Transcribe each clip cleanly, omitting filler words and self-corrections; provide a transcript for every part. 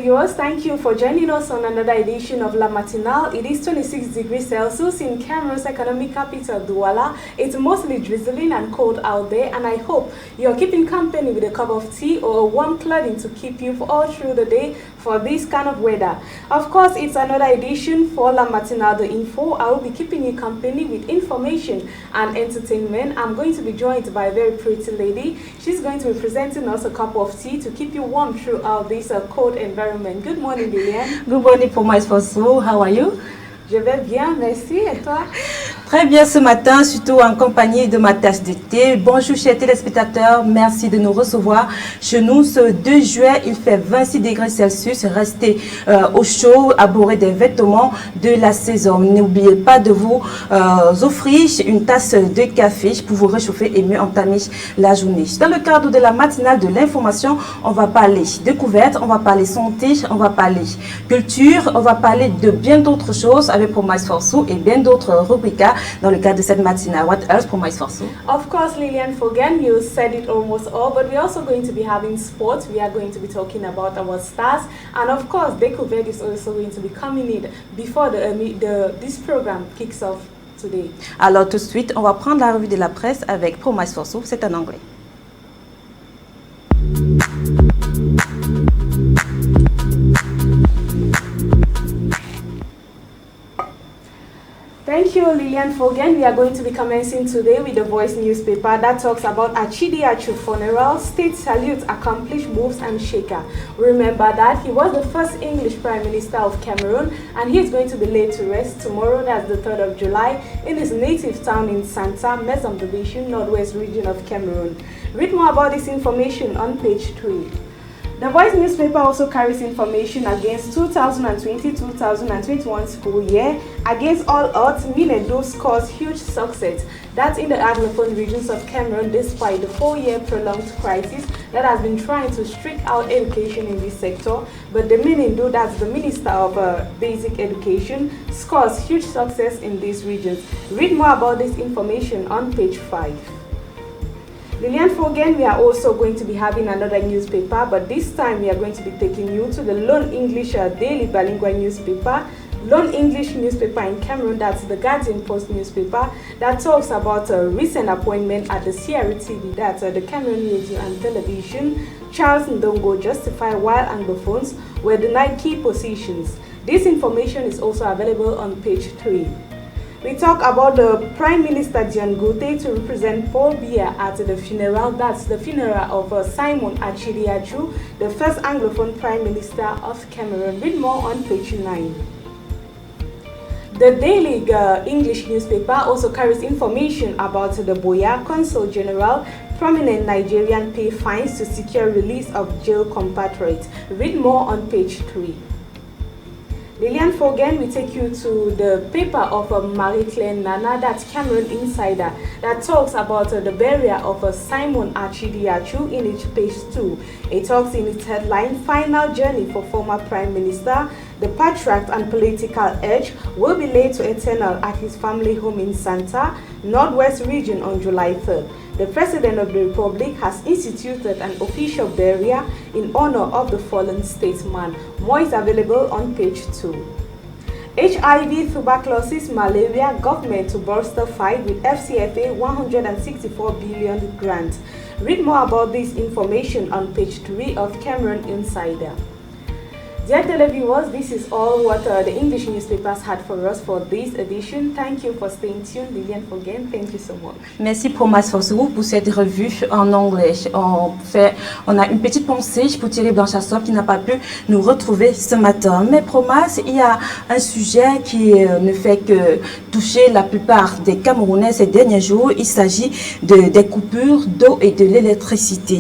televiewers, thank you for joining us on another edition of La Matinale. It is 26 degrees Celsius in Cameroon's economic capital, Douala. It's mostly drizzling and cold out there, and I hope you're keeping company with a cup of tea or a warm clothing to keep you all through the day for this kind of weather. Of course, it's another edition for La Matinale The Info. I will be keeping you company with information and entertainment. I'm going to be joined by a very pretty lady. She's going to be presenting us a cup of tea to keep you warm throughout this cold environment. Good morning, Liliane. Good morning, Promise Fosso. How are you? Je vais bien, merci. Et toi? Très bien ce matin, surtout en compagnie de ma tasse de thé. Bonjour chers téléspectateurs, merci de nous recevoir chez nous ce 2 juillet. Il fait 26 degrés Celsius. Restez au chaud, arborez des vêtements de la saison. N'oubliez pas de vous offrir une tasse de café pour vous réchauffer et mieux entamer la journée. Dans le cadre de la matinale de l'information, on va parler découverte, on va parler santé, on va parler culture, on va parler de bien d'autres choses avec Promise Fosso et bien d'autres rubriques dans le cadre de cette matinale. What else, Promise Fosso? Of course, Liliane Fogen, you said it almost all, but we're also going to be having sports. We are going to be talking about our stars, and of course, Découverte is also going to be coming in before this program kicks off today. Alors tout de suite, on va prendre la revue de la presse avec Promise Fosso. C'est en anglais. Thank you, Liliane Fogen. We are going to be commencing today with the Voice newspaper that talks about Achidi Achu funeral, state salutes, accomplished moves and shaker. Remember that he was the first English Prime Minister of Cameroon, and he is going to be laid to rest tomorrow, that's the 3rd of July, in his native town in Santa, Mesam Division, Northwest region of Cameroon. Read more about this information on page 3. The Voice newspaper also carries information against 2020-2021 school year. Against all odds, Minedo scores huge success. That's in the Anglophone regions of Cameroon despite the 4-year prolonged crisis that has been trying to strict out education in this sector. But the Minedo, that's the Minister of Basic Education, scores huge success in these regions. Read more about this information on page 5. Liliane Fogen, we are also going to be having another newspaper, but this time we are going to be taking you to the Lone English Daily Bilingual newspaper. Lone English newspaper in Cameroon, that's the Guardian Post newspaper, that talks about a recent appointment at the CRTV, that's the Cameroon Radio and Television. Charles Ndongo justified while Anglophones were denied key positions. This information is also available on page 3. We talk about the Prime Minister Dion Gote to represent Paul Biya at the funeral. That's the funeral of Simon Achidi Achu, the first Anglophone Prime Minister of Cameroon. Read more on page 9. The Daily English newspaper also carries information about the Boya Consul General. Prominent Nigerian pay fines to secure release of jail compatriots. Read more on page 3. Liliane Fogen will take you to the paper of Marie-Claire Nana, that's Cameroon Insider, that talks about the burial of Simon Achidi Achu in its page 2. It talks in its headline, Final Journey for Former Prime Minister. The patriarch and political edge will be laid to eternal at his family home in Santa, Northwest region on July 3rd. The President of the Republic has instituted an official burial in honor of the fallen statesman. More is available on page 2. HIV, tuberculosis, malaria, government to bolster fight with FCFA 164 billion grant. Read more about this information on page 3 of Cameroon Insider. Dear televiewers, this is all what the English newspapers had for us for this edition. Thank you for staying tuned. Liliane Fogen, thank you so much. Merci Promise Fosso pour cette revue en anglais. On a une petite pensée pour Thierry Blanchassop qui n'a pas pu nous retrouver ce matin. Mais Promise, il y a un sujet qui ne fait que toucher la plupart des Camerounais ces derniers jours. Il s'agit des coupures d'eau et de l'électricité.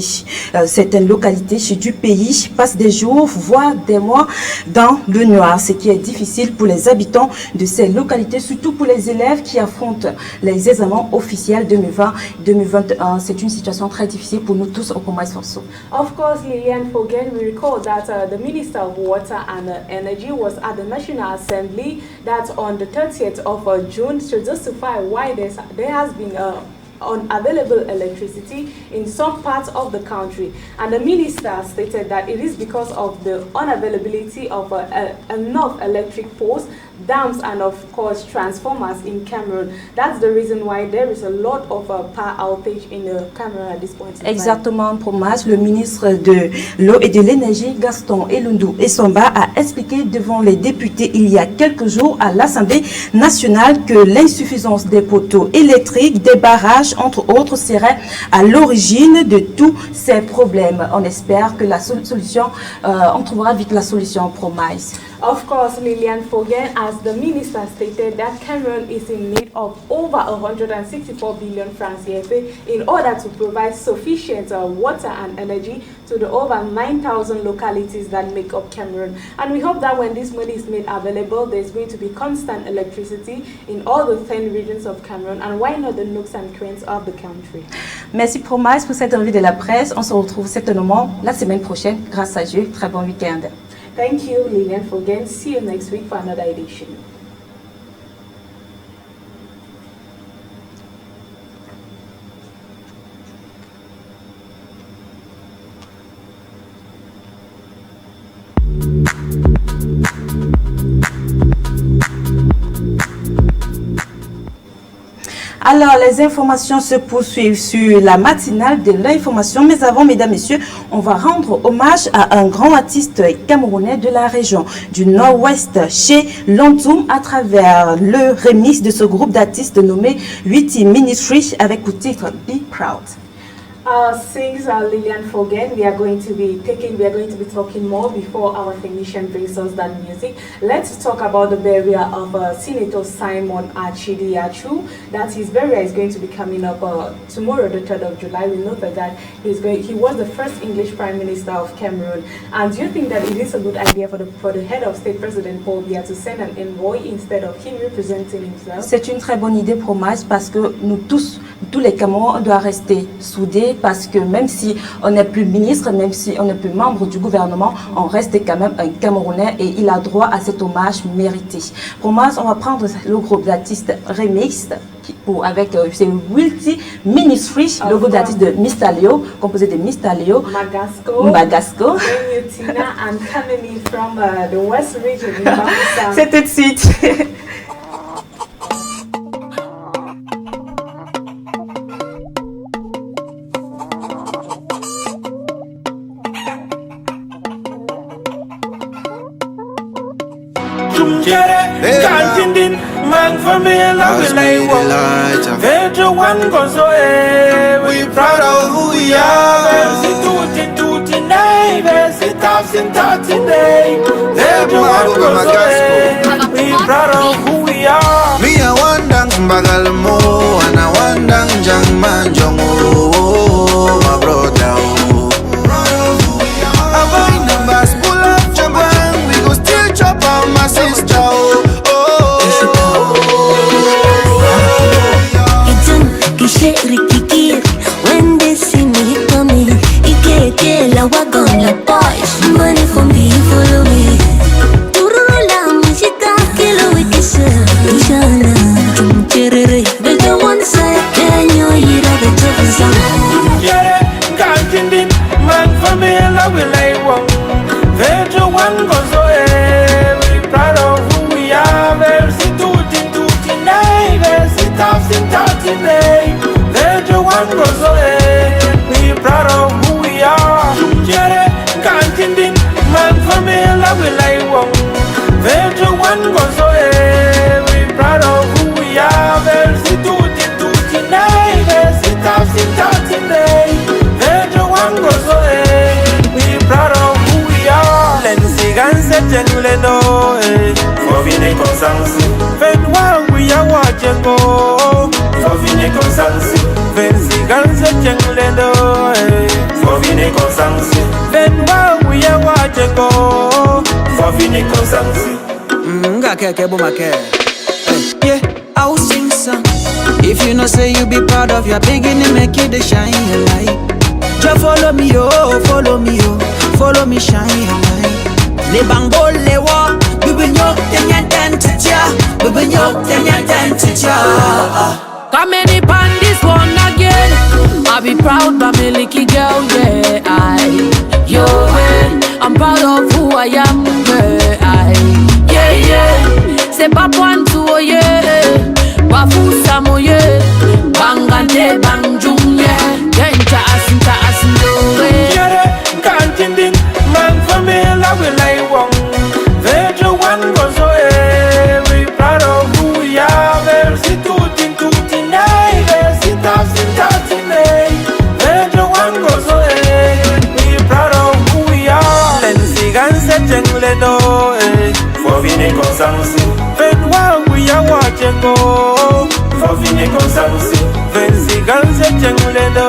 Certaines localités du pays passent des jours, voire des mois dans le noir, ce qui est difficile pour les habitants de ces localités, surtout pour les élèves qui affrontent les examens officiels 2020-2021. C'est une situation très difficile pour nous tous au Promise Fosso. Of course, Liliane Fogen, we recall that the Minister of Water and Energy was at the National Assembly that on the 30th of June to justify why there has been unavailable electricity in some parts of the country. And the minister stated that it is because of the unavailability of enough electric poles, dams, and of course transformers in Cameroon. That's the reason why there is a lot of power outage in Cameroon at this point in time. Exactement, Promas. Le ministre de l'eau et de l'énergie, Gaston Elundu Essomba, a expliqué devant les députés il y a quelques jours à l'Assemblée nationale que l'insuffisance des poteaux électriques, des barrages, entre autres, serait à l'origine de tous ces problèmes. On espère que la solution, on trouvera vite la solution, Promise. Of course, Lilian Fogen, as the minister stated, that Cameroon is in need of over 164 billion francs CFA in order to provide sufficient water and energy to the over 9,000 localities that make up Cameroon. And we hope that when this money is made available, there's going to be constant electricity in all the 10 regions of Cameroon, and why not the nooks and crannies of the country. Merci Promise pour cette revue de la presse. On se retrouve certainement la semaine prochaine, grâce à Dieu. Très bon week-end. Thank you, Lilian Fogen. See you next week for another edition. Alors, les informations se poursuivent sur la matinale de l'information. Mais avant, mesdames, messieurs, on va rendre hommage à un grand artiste camerounais de la région du Nord-Ouest, chez Lantoum, à travers le remix de ce groupe d'artistes nommé Witty Ministry avec le titre Be Proud. Sings Lilian Fogen. We are going to be talking more before our technician brings us that music. Let's talk about the burial of Senator Simon Achidiachu. That his burial is going to be coming up tomorrow, the 3rd of July. We noted that he was the first English Prime Minister of Cameroon. And do you think that it is a good idea for the head of state, President Paul Biya, to send an envoy instead of him representing himself? C'est une très bonne idée, Promise, parce que nous tous les Camerounais, on doit rester soudés, parce que même si on n'est plus ministre, même si on n'est plus membre du gouvernement, on reste quand même un Camerounais et il a droit à cet hommage mérité. Pour moi, on va prendre le groupe d'artistes remix avec c'est Witty Ministry, le groupe d'artistes de Mistalio, composé de Mistalio, Magasco, and Kameni from the West region in Pakistan. C'est tout de suite. Man for me, love is like one. Venture one goes away. We proud of who we are. Versi tutti nei, versi tafsi nei. Venture one goes away. We proud of who we are. Me a wandang bagalmo, and a wandang jangman jongo, my brother. I buy numbers, pull up jabang. We go still chop on my sister. When they see me coming, Ike la wagon la boys. Money for me, follow me. Turula mishita kilo wikisa. Ishana chumcherere. They don't want to say, can you hear the Jefferson? Can't man for me, love will like one. Venture one goes away. We proud of who we are. Versi tutti nei, versi tafsi nei. One goes away. We proud of who we are. Jere can't man for me, love will like one. Venture one goes away. We proud of who we are. Versi tutti nei, versi tafsi nei. Venture one goes away. We proud of who we are. Lensi ganse jenuleno, for vine consansi. Venwa we are watching go. For vine consansi. Vensi ganse jenuleno, for vine consansi. Venwa we are watching go. For vine consansi. Ngakeke bumake. Yeah, I'll sing some. If you know say you be proud of your beginning, make you the shine your light. Just follow me, oh, follow me, oh, follow me, shine your light. Les bango, les wa, bibinyo, tenyan ten titia, bibinyo, tenyan ten titia. Coming upon this one again. I be proud by me licky girl, yeah. I'm proud of who I am, yeah. C'est pas point tout, yeah. Bafu samo, yeah. Bangante bangjung, yeah. Genta asin, do, Yeah, can't man for me, love will I want. Vejo one goes away. We proud of who we are. Versi tutti, nay. Versi tafsi, nay. Vejo one goes away. We proud of who we are. Lensi ganse jengle do, for vine consansi. Ven wa we are watching go. For vine consansi. Vensi ganse jengle do,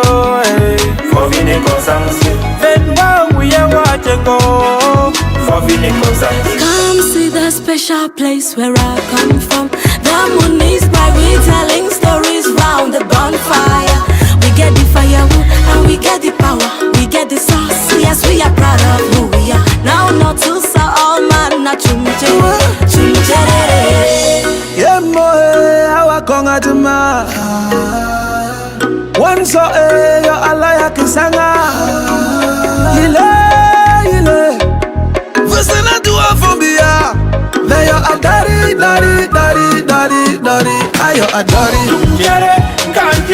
for vine consansi. Ven wa we are watching go. For vine consansi. Come see the special place where I come from. The moon is bright, we telling stories round the bonfire. We get the firewood and we get the power. We get the sauce, yes, we are proud of who we are. Now not to say all man, not chumchere. Yeah, moe, awa konga juma. One so yo alaya kisanga. Ile. Vusina duwa fumbia. Leyo adari, dari. Ayo adari. Jere, can't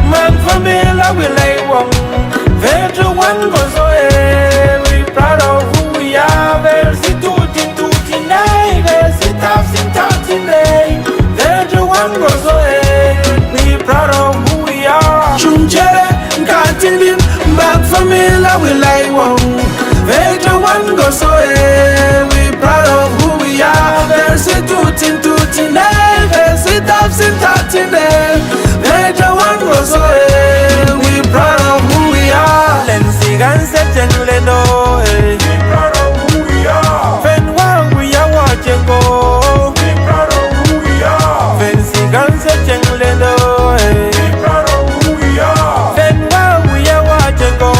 man for me, love will I want. Vejo one goes away. We proud of who we are. Versi tutti, nay. Versi tafsi, nay. Vejo one goes away. We proud of who we are. Chumchere, can't back for me, la will I want. Vejo one goes away. We proud of who we are. Versi tutti, nay. Versi tafsi, nay. Vejo one goes away. We proud of who we are. Lensi ganse jengle do, we proud of who we are. Ven wa we are watching go. We proud of who we are. Vensi ganse jengle do, we proud of who we are. Ven wa we are watching go.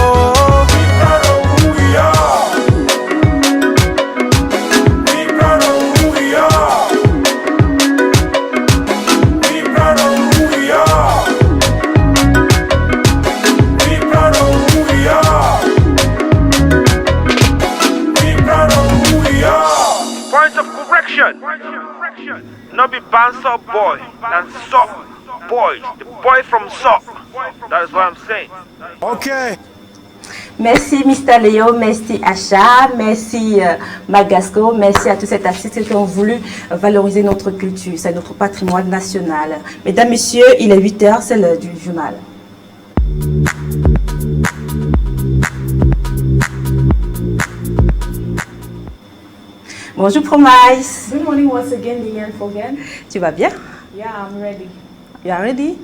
We proud of who we are. We proud of who we are. We proud of who we are. We proud of who we are. We proud of who we are. Point of correction. Not be bouncer boy, and sock boy. The boy from sock. That is what I'm saying. Okay. Merci Mr. Léo, merci Acha, merci Magasco, merci à tous ces artistes qui ont voulu valoriser notre culture, c'est notre patrimoine national. Mesdames, Messieurs, il est 8h, c'est l'heure du journal. Bonjour Promise. Good morning once again, Lilian Fogen. Tu vas bien? Yeah, I'm ready. You are ready?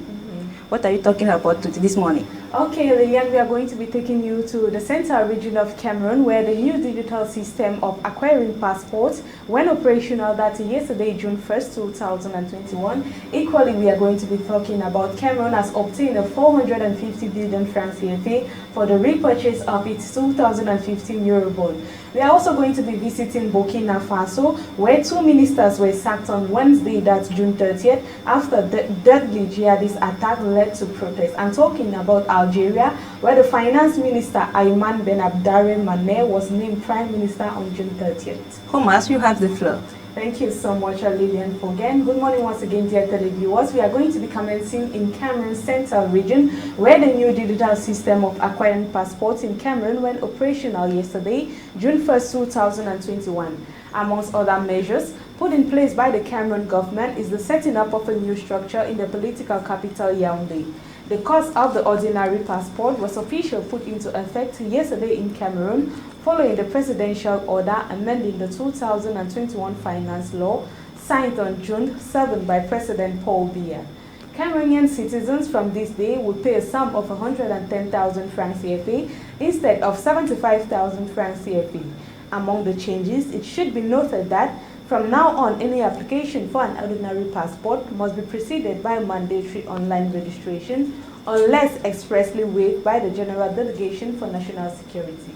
What are you talking about this morning? Okay, Lilian, we are going to be taking you to the central region of Cameroon, where the new digital system of acquiring passports went operational that yesterday, June 1st, 2021. Equally, we are going to be talking about Cameroon has obtained a 450 billion francs CFA for the repurchase of its 2015 Eurobond. We are also going to be visiting Burkina Faso, where 2 ministers were sacked on Wednesday, that's June 30th, after the deadly jihadist attack led to protests. And talking about Algeria, where the finance minister Ayman Ben Abderrahmane was named prime minister on June 30th. Thomas, you have the floor. Thank you so much, Lillian Fogen. Good morning once again, dear televiewers. We are going to be commencing in Cameroon's central region, where the new digital system of acquiring passports in Cameroon went operational yesterday, June 1st, 2021. Amongst other measures put in place by the Cameroon government is the setting up of a new structure in the political capital, Yaoundé. The cost of the ordinary passport was officially put into effect yesterday in Cameroon, following the presidential order amending the 2021 finance law signed on June 7 by President Paul Biya. Cameroonian citizens from this day will pay a sum of 110,000 francs CFA instead of 75,000 francs CFA. Among the changes, it should be noted that from now on, any application for an ordinary passport must be preceded by mandatory online registration unless expressly waived by the General Delegation for National Security.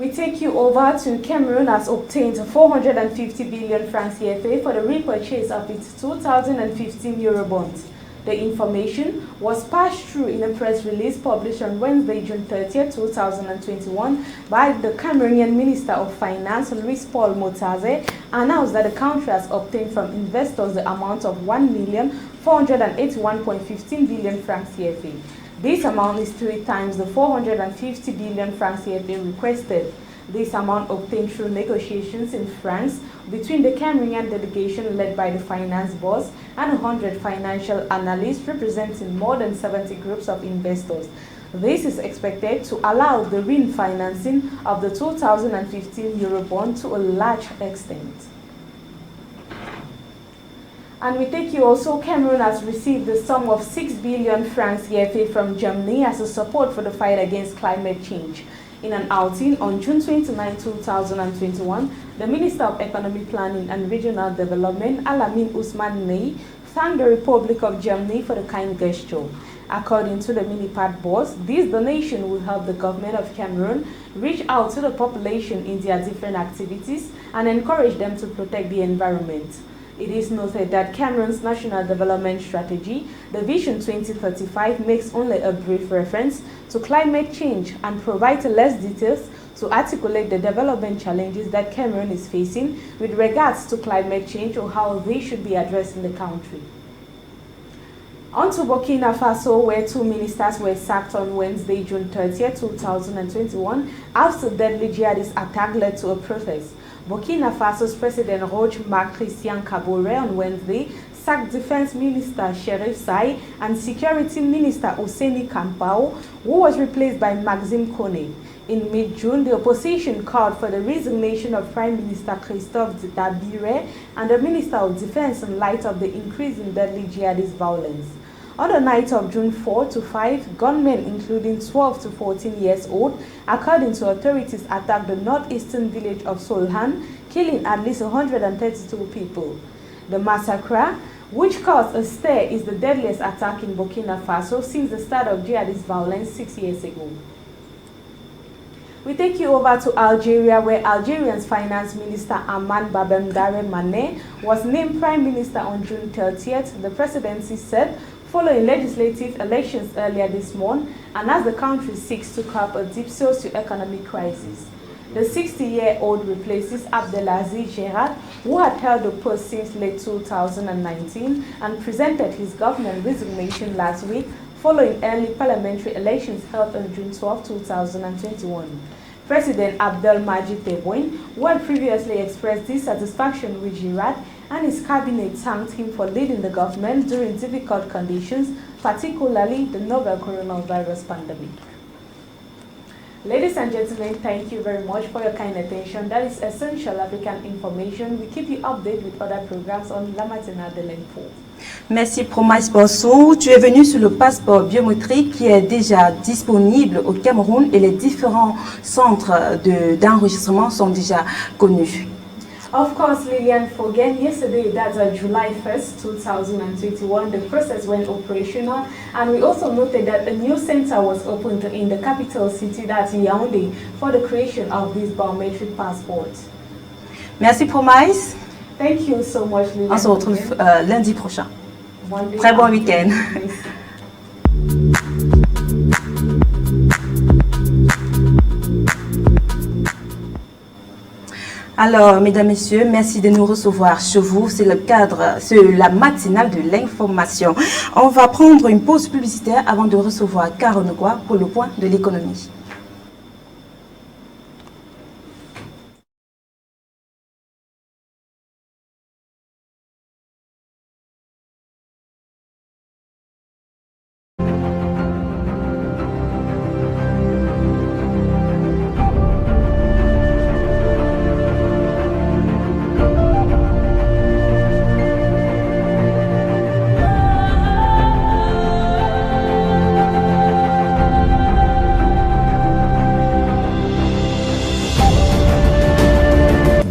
We take you over to Cameroon has obtained 450 billion francs CFA for the repurchase of its 2015 Eurobonds. The information was passed through in a press release published on Wednesday, June 30, 2021 by the Cameroonian Minister of Finance, Louis Paul Motaze, announced that the country has obtained from investors the amount of 1,481.15 billion francs CFA. This amount is 3 times the 450 billion francs CFA requested. This amount obtained through negotiations in France between the Cameroonian delegation led by the finance boss and 100 financial analysts representing more than 70 groups of investors. This is expected to allow the refinancing of the 2015 Eurobond to a large extent. And we take you also, Cameroon has received the sum of 6 billion francs CFA from Germany as a support for the fight against climate change. In an outing on June 29, 2021, the Minister of Economic Planning and Regional Development, Alamin Ousmane Ney, thanked the Republic of Germany for the kind gesture. According to the Minipad boss, this donation will help the government of Cameroon reach out to the population in their different activities and encourage them to protect the environment. It is noted that Cameroon's National Development Strategy, the Vision 2035, makes only a brief reference to climate change and provides less details to articulate the development challenges that Cameroon is facing with regards to climate change or how they should be addressed in the country. On to Burkina Faso, where 2 ministers were sacked on Wednesday, June 30, 2021, after deadly jihadist attack led to a protest. Burkina Faso's President Roch Marc Christian Kabore on Wednesday sacked Defense Minister Sheriff Sai and Security Minister Ouseni Kampao, who was replaced by Maxime Kone. In mid-June, the opposition called for the resignation of Prime Minister Christophe Dabire and the Minister of Defense in light of the increase in deadly jihadist violence. On the night of June 4 to 5, gunmen including 12 to 14 years old, according to authorities, attacked the northeastern village of Solhan, killing at least 132 people. The massacre, which caused a stir, is the deadliest attack in Burkina Faso since the start of jihadist violence 6 years ago. We take you over to Algeria, where Algeria's Finance Minister Aman Babemdare Mane was named Prime Minister on June 30th, the presidency said, following legislative elections earlier this month, and as the country seeks to curb a deep socio-economic crisis. The 60-year-old replaces Abdelaziz Gerard, who had held the post since late 2019 and presented his government resignation last week following early parliamentary elections held on June 12, 2021. President Abdelmadjid Tebboune, who had previously expressed dissatisfaction with Gerard and his cabinet, thanked him for leading the government during difficult conditions, particularly the novel coronavirus pandemic. Ladies and gentlemen, thank you very much for your kind attention. That is essential African information. We keep you updated with other programs on La Matinale de l'Info. Merci Promise Bosso. Tu es venu sur le passeport biométrique qui est déjà disponible au Cameroun et les différents centres d'enregistrement sont déjà connus. Of course, Lilian Fogen, yesterday, that's July 1st, 2021, the process went operational, and we also noted that a new center was opened in the capital city, that's Yaoundé, for the creation of this biometric passport. Merci Promise. Thank you so much, Lilian. On se retrouve lundi prochain. Très bon week-end. Alors, mesdames, messieurs, merci de nous recevoir chez vous. C'est le cadre, c'est la matinale de l'information. On va prendre une pause publicitaire avant de recevoir Karonogwa pour le point de l'économie.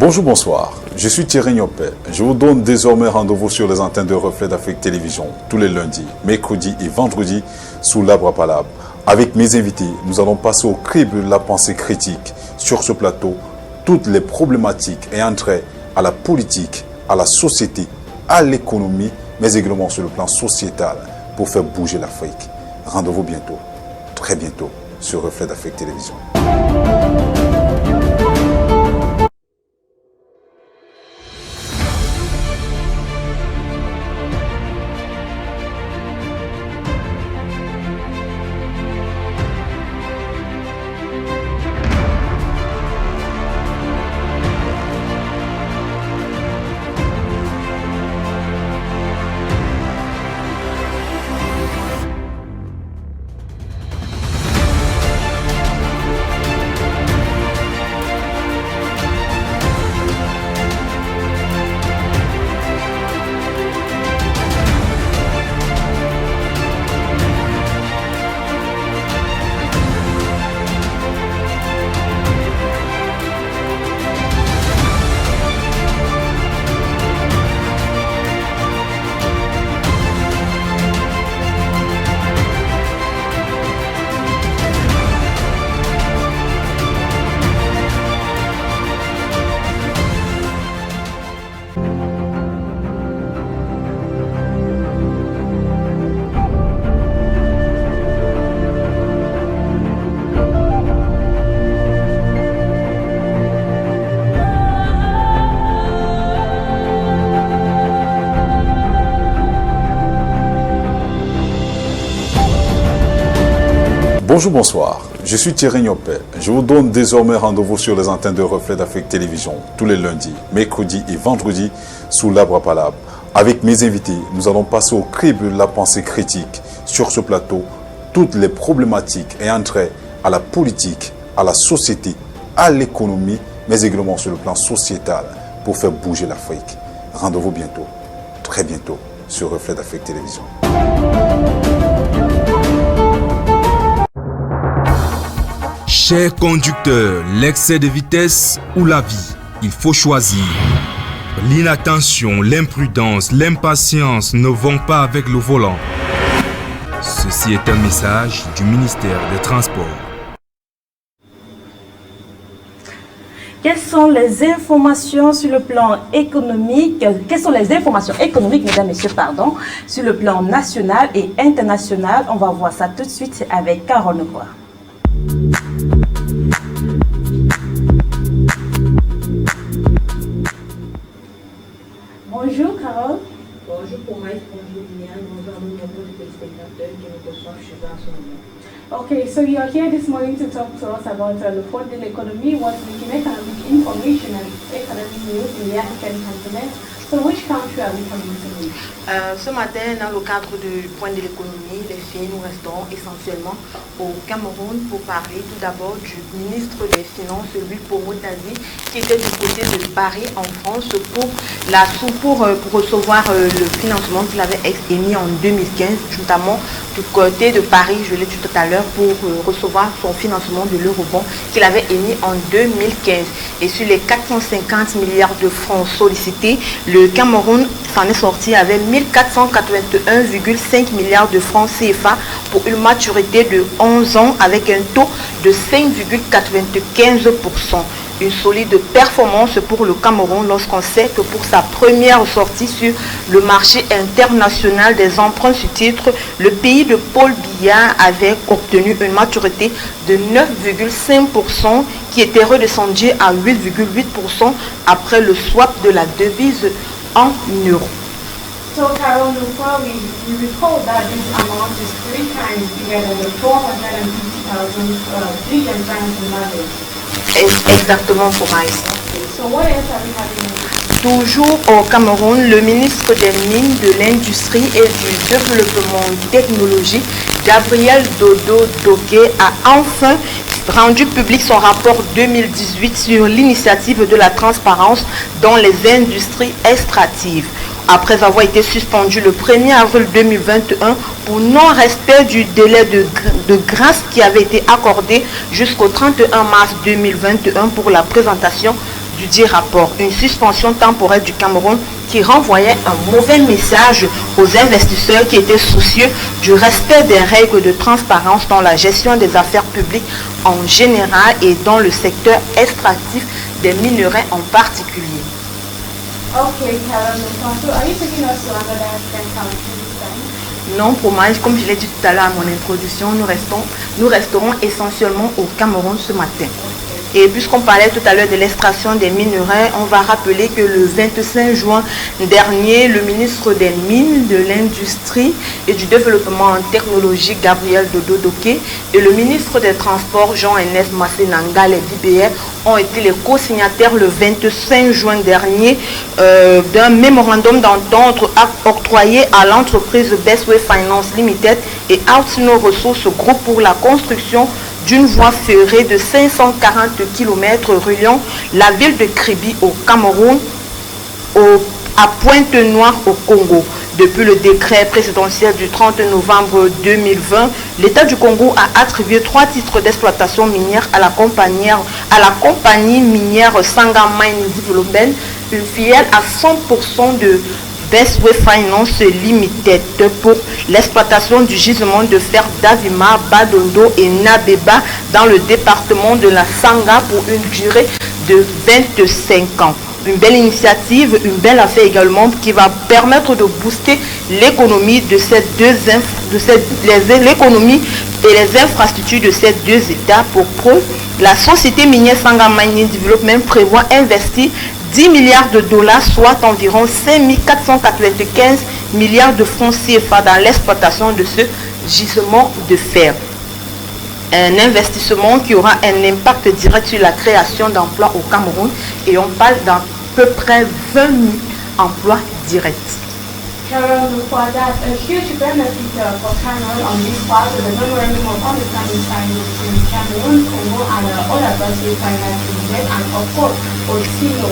Bonjour, bonsoir. Je suis Thierry Niopé. Je vous donne désormais rendez-vous sur les antennes de Reflet d'Afrique Télévision tous les lundis, mercredis et vendredis sous l'arbre à palabre. Avec mes invités, nous allons passer au crible de la pensée critique sur ce plateau toutes les problématiques ayant trait à la politique, à la société, à l'économie, mais également sur le plan sociétal pour faire bouger l'Afrique. Rendez-vous bientôt, très bientôt, sur Reflet d'Afrique Télévision. Bonjour, bonsoir. Je suis Thierry Niopé. Je vous donne désormais rendez-vous sur les antennes de Reflet d'Afrique Télévision tous les lundis, mercredis et vendredis sous l'arbre à palabre. Avec mes invités, nous allons passer au crible de la pensée critique. Sur ce plateau, toutes les problématiques ayant trait à la politique, à la société, à l'économie, mais également sur le plan sociétal pour faire bouger l'Afrique. Rendez-vous bientôt, très bientôt, sur Reflet d'Afrique Télévision. Chers conducteurs, l'excès de vitesse ou la vie, il faut choisir. L'inattention, l'imprudence, l'impatience ne vont pas avec le volant. Ceci est un message du ministère des Transports. Quelles sont les informations sur le plan économique, mesdames, messieurs, sur le plan national et international? On va voir ça tout de suite avec Carole Nekwa. Bonjour Carole. Bonjour Promaïs, bonjour Liliane, bonjour à nombre de téléspectateurs qui nous reçoivent chez nous en ce moment. Okay, so you are here this morning to talk to us about the food and economy, what's making economic information and economic news in the African continent. So which country are we coming to? Ce matin, dans le cadre du point de l'économie, les filles, nous restons essentiellement au Cameroun pour parler tout d'abord du ministre des Finances, Louis Pomotasi, qui était du côté de Paris en France pour recevoir le financement qu'il avait émis en 2015, notamment du côté de Paris, je l'ai dit tout à l'heure, pour recevoir son financement de l'eurobond qu'il avait émis en 2015. Et sur les 450 milliards de francs sollicités, le Cameroun s'en est sorti avec 1481,5 milliards de francs CFA pour une maturité de 11 ans avec un taux de 5,95%. Une solide performance pour le Cameroun lorsqu'on sait que pour sa première sortie sur le marché international des emprunts sur titre, le pays de Paul Biya avait obtenu une maturité de 9,5% qui était redescendue à 8,8% après le swap de la devise en euros. So Carol, we recall that this amount is 3 times bigger than the 450,000 billion francs in Mali. Exactement pour Maïs. So what else are we having? Toujours au Cameroun, le ministre des Mines, de l'Industrie et du Développement technologique, Gabriel Dodo Doké, a enfin rendu public son rapport 2018 sur l'initiative de la transparence dans les industries extractives. Après avoir été suspendu le 1er avril 2021 pour non-respect du délai de grâce qui avait été accordé jusqu'au 31 mars 2021 pour la présentation du dit rapport. Une suspension temporaire du Cameroun qui renvoyait un mauvais message aux investisseurs qui étaient soucieux du respect des règles de transparence dans la gestion des affaires publiques en général et dans le secteur extractif des minerais en particulier. Okay, Carol, so are you taking us to another African country this time? Non, pour moi, comme je l'ai dit tout à l'heure à mon introduction, nous resterons essentiellement au Cameroun ce matin. Et puisqu'on parlait tout à l'heure de l'extraction des minerais, on va rappeler que le 25 juin dernier, le ministre des Mines, de l'Industrie et du Développement technologique, Gabriel Dodo-Doké, et le ministre des Transports, Jean-Ernest Massénanga, les DBR, ont été les co-signataires le 25 juin dernier d'un mémorandum d'entente octroyé à l'entreprise Bestway Finance Limited et Altino Ressources Group pour la construction d'une voie ferrée de 540 km reliant la ville de Kribi au Cameroun à Pointe-Noire au Congo. Depuis le décret présidentiel du 30 novembre 2020, l'État du Congo a attribué 3 titres d'exploitation minière à la compagnie minière Sangha Mine Development, une filiale à 100% de Bestway Finance Limited pour l'exploitation du gisement de fer d'Avima, Badondo et Nabeba dans le département de la Sangha pour une durée de 25 ans. Une belle initiative, une belle affaire également qui va permettre de booster l'économie de l'économie et les infrastructures de ces deux États. Pour preuve, la société minière Sangha Mining Development prévoit investir 10 milliards de dollars, soit environ 5 495 milliards de francs CFA dans l'exploitation de ce gisement de fer. Un investissement qui aura un impact direct sur la création d'emplois au Cameroun et on parle d'à peu près 20 000 emplois directs. Carol, for that, a huge benefit for Cameroun on this part of the memorandum of understanding signed between Cameroon, Congo, and other Bestway Finance Limited, and of course, Altino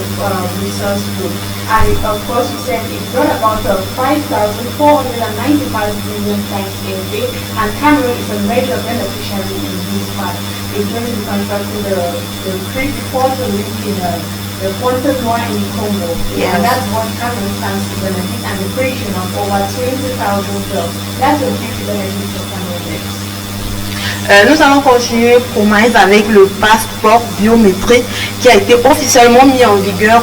Resource Group. And of course, you said it brought about 5,495 million tons a day, and Cameroon is a major beneficiary in this part. It's going to be constructing the creek port link in the Pointe-Noire in Congo. Yes. And that's what Cameroon stands to benefit, and the creation of over 20,000 jobs. That's a huge benefit for Cameroon. Nous allons continuer avec le passeport biométrique qui a été officiellement mis en vigueur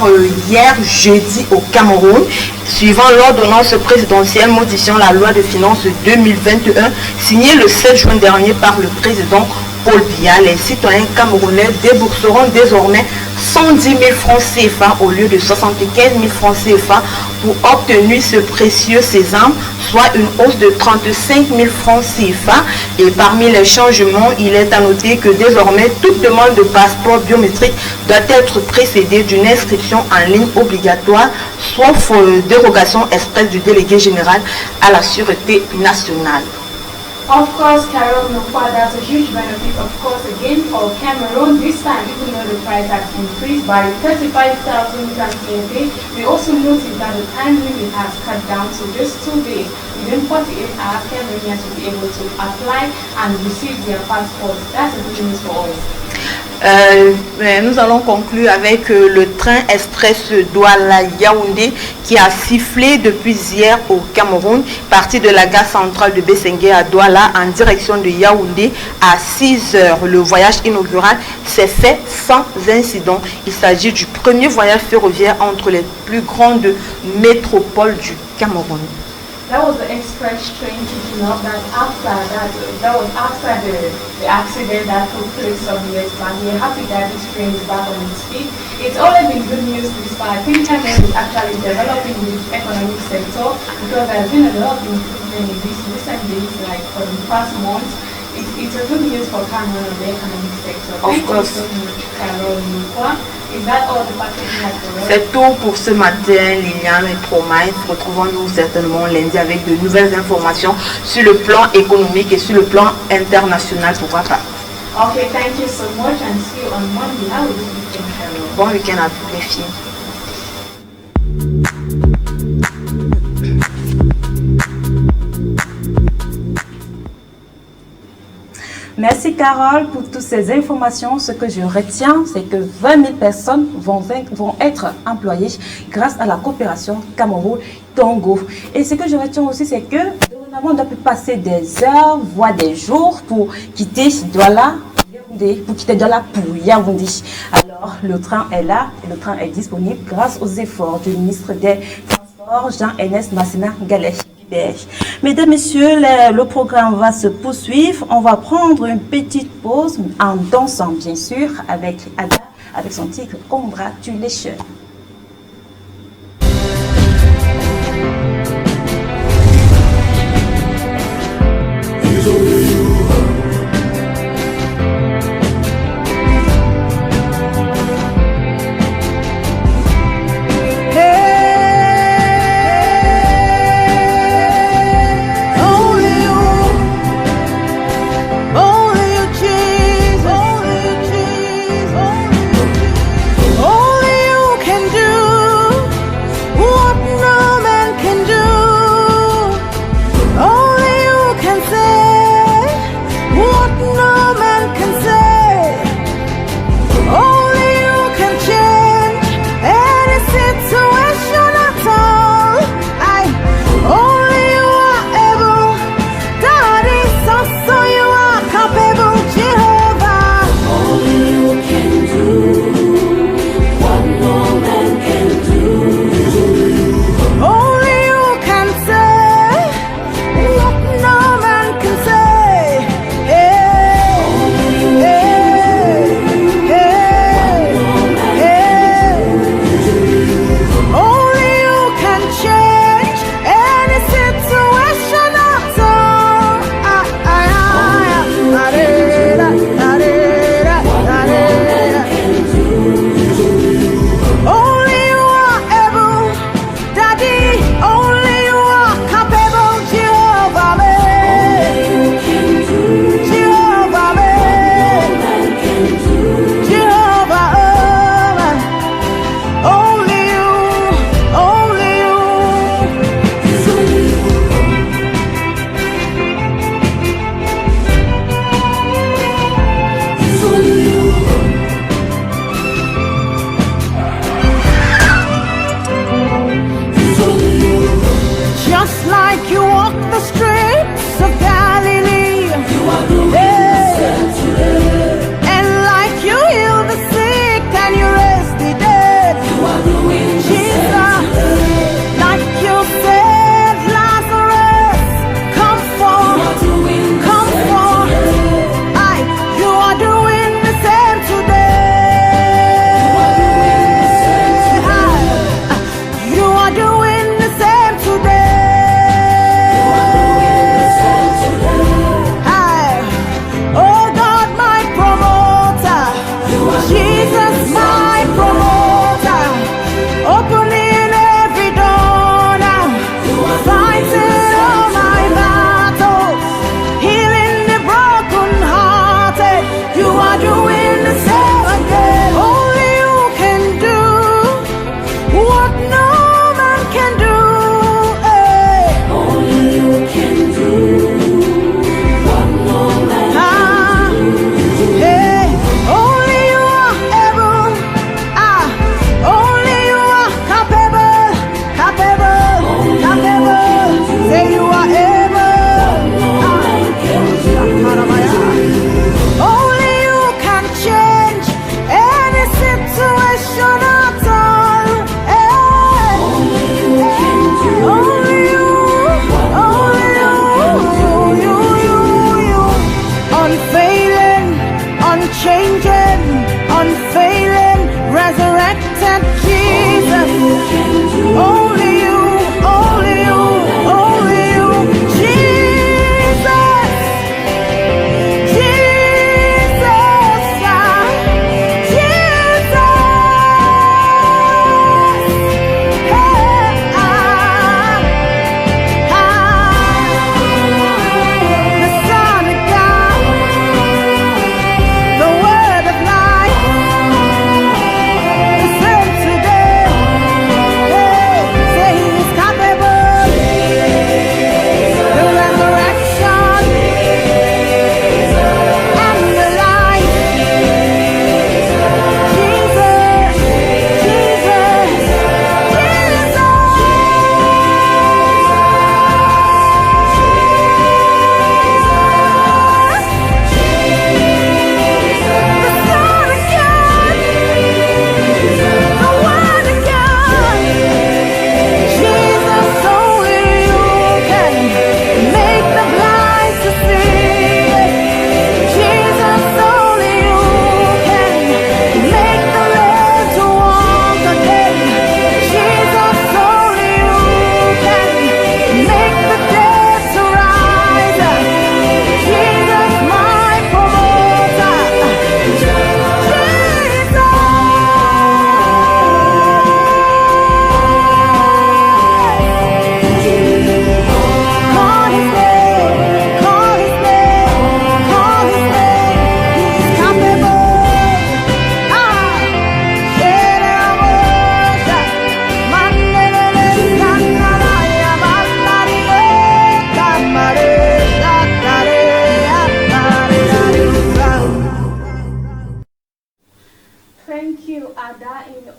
hier jeudi au Cameroun, suivant l'ordonnance présidentielle modifiant la loi de finances 2021 signée le 7 juin dernier par le président Paul Biya. Les citoyens camerounais débourseront désormais 110 000 francs CFA au lieu de 75 000 francs CFA pour obtenir ce précieux sésame, soit une hausse de 35 000 francs CFA. Et parmi les changements, il est à noter que désormais, toute demande de passeport biométrique doit être précédée d'une inscription en ligne obligatoire, sauf dérogation expresse du délégué général à la sûreté nationale. Of course, Carol, no far, that's a huge benefit, of course, again for Cameroon. This time, even though the price has increased by 35,000 francs a day, we also noticed that the time limit has cut down to just 2 days. Within 48 hours, Cameroonians will be able to apply and receive their passports. That's a good news for us. Nous allons conclure avec le train express Douala-Yaoundé qui a sifflé depuis hier au Cameroun, parti de la gare centrale de Bessengue à Douala en direction de Yaoundé à 6 heures. Le voyage inaugural s'est fait sans incident. Il s'agit du premier voyage ferroviaire entre les plus grandes métropoles du Cameroun. That was the express train kicking off. That was after the accident that took place some years back. We're happy that this train is back on its feet. It's always been good news this far. I think Cameroon is actually developing the economic sector because there's been a lot of improvement in this recent days, like for the past months. It's a good news for Cameroon and the economic sector. Of course. Thank you so much, Carol. Is that all the packaging has for us? C'est tout pour ce matin, Liliane et Promise. Retrouvons-nous certainement lundi avec de nouvelles informations sur le plan économique et sur le plan international, pourquoi pas. Okay, thank you so much and see you on Monday. How was the weekend, Carol? Bon week-end à toutes les filles. Merci Carole pour toutes ces informations. Ce que je retiens, c'est que 20 000 personnes vont être employées grâce à la coopération Cameroun-Congo. Et ce que je retiens aussi, c'est que dorénavant, on doit plus passer des heures, voire des jours pour quitter Douala pour Yaoundé. Alors, le train est là et le train est disponible grâce aux efforts du ministre des Transports, Jean-Ernest Massena Gallet. Mesdames, Messieurs, le programme va se poursuivre. On va prendre une petite pause en dansant, bien sûr, avec Ada, avec son titre Congratulations.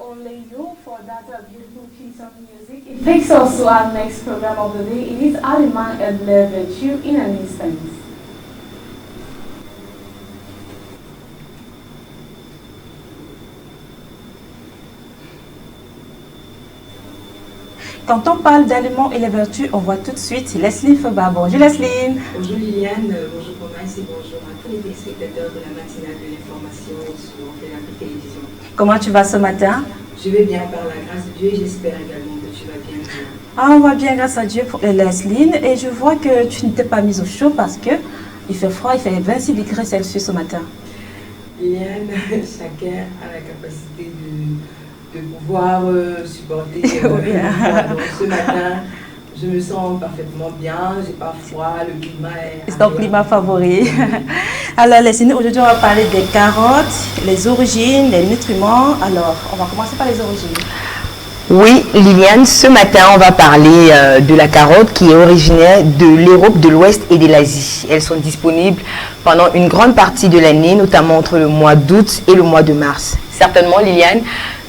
only you for that beautiful piece of music. It takes us to our next program of the day. It is Aliment and Virtue in an instant. Quand on parle d'aliments et les vertus, on voit tout de suite Leslie Feba. Bonjour Leslie. Bonjour Liliane, bonjour Promise et bonjour à tous les téléspectateurs de la matinale de l'information sur la télévision. Comment tu vas ce matin? Je vais bien par la grâce de Dieu et j'espère également que tu vas bien. Ah, on va bien grâce à Dieu pour Leslie. Et je vois que tu ne t'es pas mise au chaud parce que il fait froid, il fait 26 degrés Celsius ce matin. Liliane, chacun a la capacité de pouvoir supporter. Donc, ce matin, je me sens parfaitement bien, j'ai pas froid, le climat est... C'est ton climat favori. Alors, Leslie, aujourd'hui, on va parler des carottes, les origines, les nutriments. Alors, on va commencer par les origines. Oui, Liliane, ce matin, on va parler de la carotte qui est originaire de l'Europe de l'Ouest et de l'Asie. Elles sont disponibles pendant une grande partie de l'année, notamment entre le mois d'août et le mois de mars. Certainement, Liliane,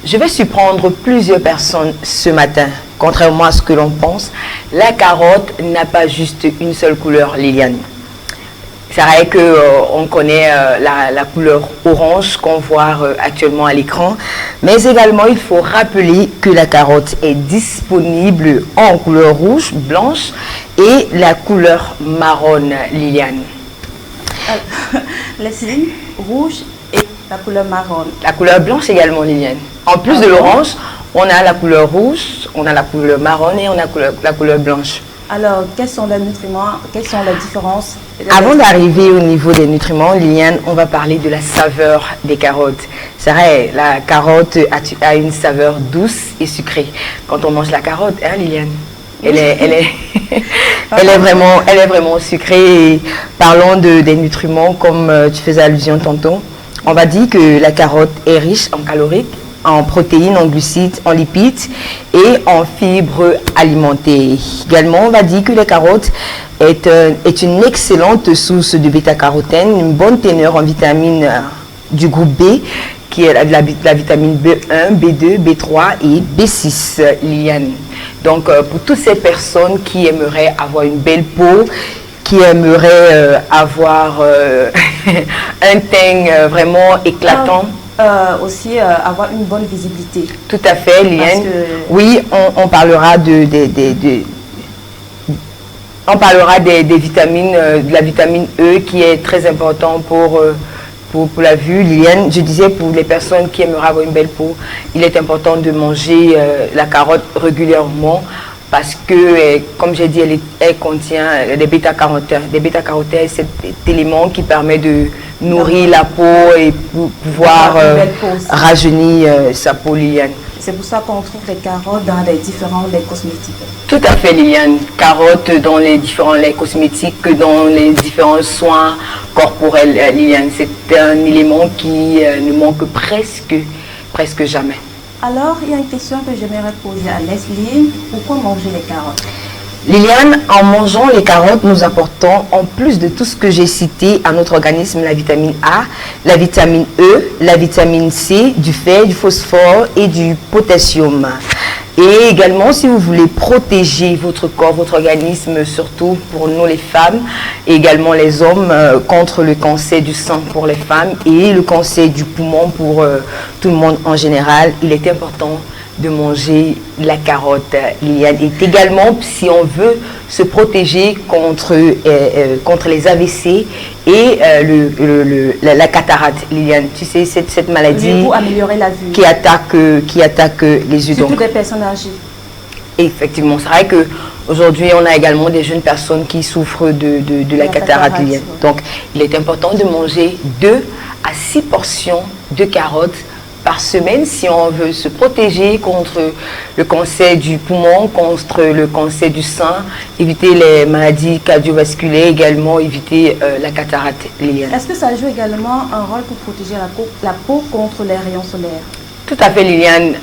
je vais surprendre plusieurs personnes ce matin. Contrairement à ce que l'on pense, la carotte n'a pas juste une seule couleur, Liliane. C'est vrai qu'on connaît la couleur orange qu'on voit actuellement à l'écran, mais également il faut rappeler que la carotte est disponible en couleur rouge, blanche et la couleur marron, Liliane. Leslie, rouge et la couleur marron. La couleur blanche également, Liliane. En plus de l'orange, on a la couleur rouge, on a la couleur marron et on a la couleur blanche. Alors, quels sont les nutriments? Quelles sont les différences? Avant d'arriver au niveau des nutriments, Liliane, on va parler de la saveur des carottes. C'est vrai, la carotte a une saveur douce et sucrée. Quand on mange la carotte, hein, Liliane, elle est vraiment sucrée. Et parlons des nutriments, comme tu faisais allusion tantôt. On va dire que la carotte est riche en calories, en protéines, en glucides, en lipides et en fibres alimentées. Également, on va dire que la carotte est une excellente source de bêta-carotène, une bonne teneur en vitamines du groupe B, qui est la vitamine B1, B2, B3 et B6, Liliane. Donc, pour toutes ces personnes qui aimeraient avoir une belle peau, qui aimeraient avoir un teint vraiment éclatant, aussi avoir une bonne visibilité. Tout à fait, Liliane. Oui, on parlera on parlera des vitamines, de la vitamine E qui est très important pour la vue. Liliane, je disais pour les personnes qui aimeraient avoir une belle peau, il est important de manger la carotte régulièrement parce que, comme j'ai dit, elle contient des bêta-carotènes. Des bêta-carotènes, c'est cet élément qui permet de nourrir la peau et pouvoir rajeunir sa peau, Liliane. C'est pour ça qu'on trouve les carottes dans les différents laits cosmétiques. Tout à fait, Liliane. Carottes dans les différents laits cosmétiques, dans les différents soins corporels, Liliane. C'est un élément qui ne manque presque jamais. Alors, il y a une question que j'aimerais poser à Leslie. Pourquoi manger les carottes? Liliane, en mangeant les carottes, nous apportons, en plus de tout ce que j'ai cité à notre organisme, la vitamine A, la vitamine E, la vitamine C, du fer, du phosphore et du potassium. Et également, si vous voulez protéger votre corps, votre organisme, surtout pour nous les femmes, et également les hommes, contre le cancer du sein pour les femmes et le cancer du poumon pour tout le monde en général, il est important de manger la carotte, Liliane. Et également, si on veut se protéger contre les AVC et la cataracte, Liliane. Tu sais, cette maladie pour améliorer la vue qui attaque les yeux. Surtout des personnes âgées. Effectivement, c'est vrai qu'aujourd'hui, on a également des jeunes personnes qui souffrent de la cataracte, Liliane. Donc, il est important de manger 2 à 6 portions de carottes par semaine si on veut se protéger contre le cancer du poumon, contre le cancer du sein, éviter les maladies cardiovasculaires, également éviter la cataracte, Liliane. Est-ce que ça joue également un rôle pour protéger la peau contre les rayons solaires? Tout à fait, Liliane.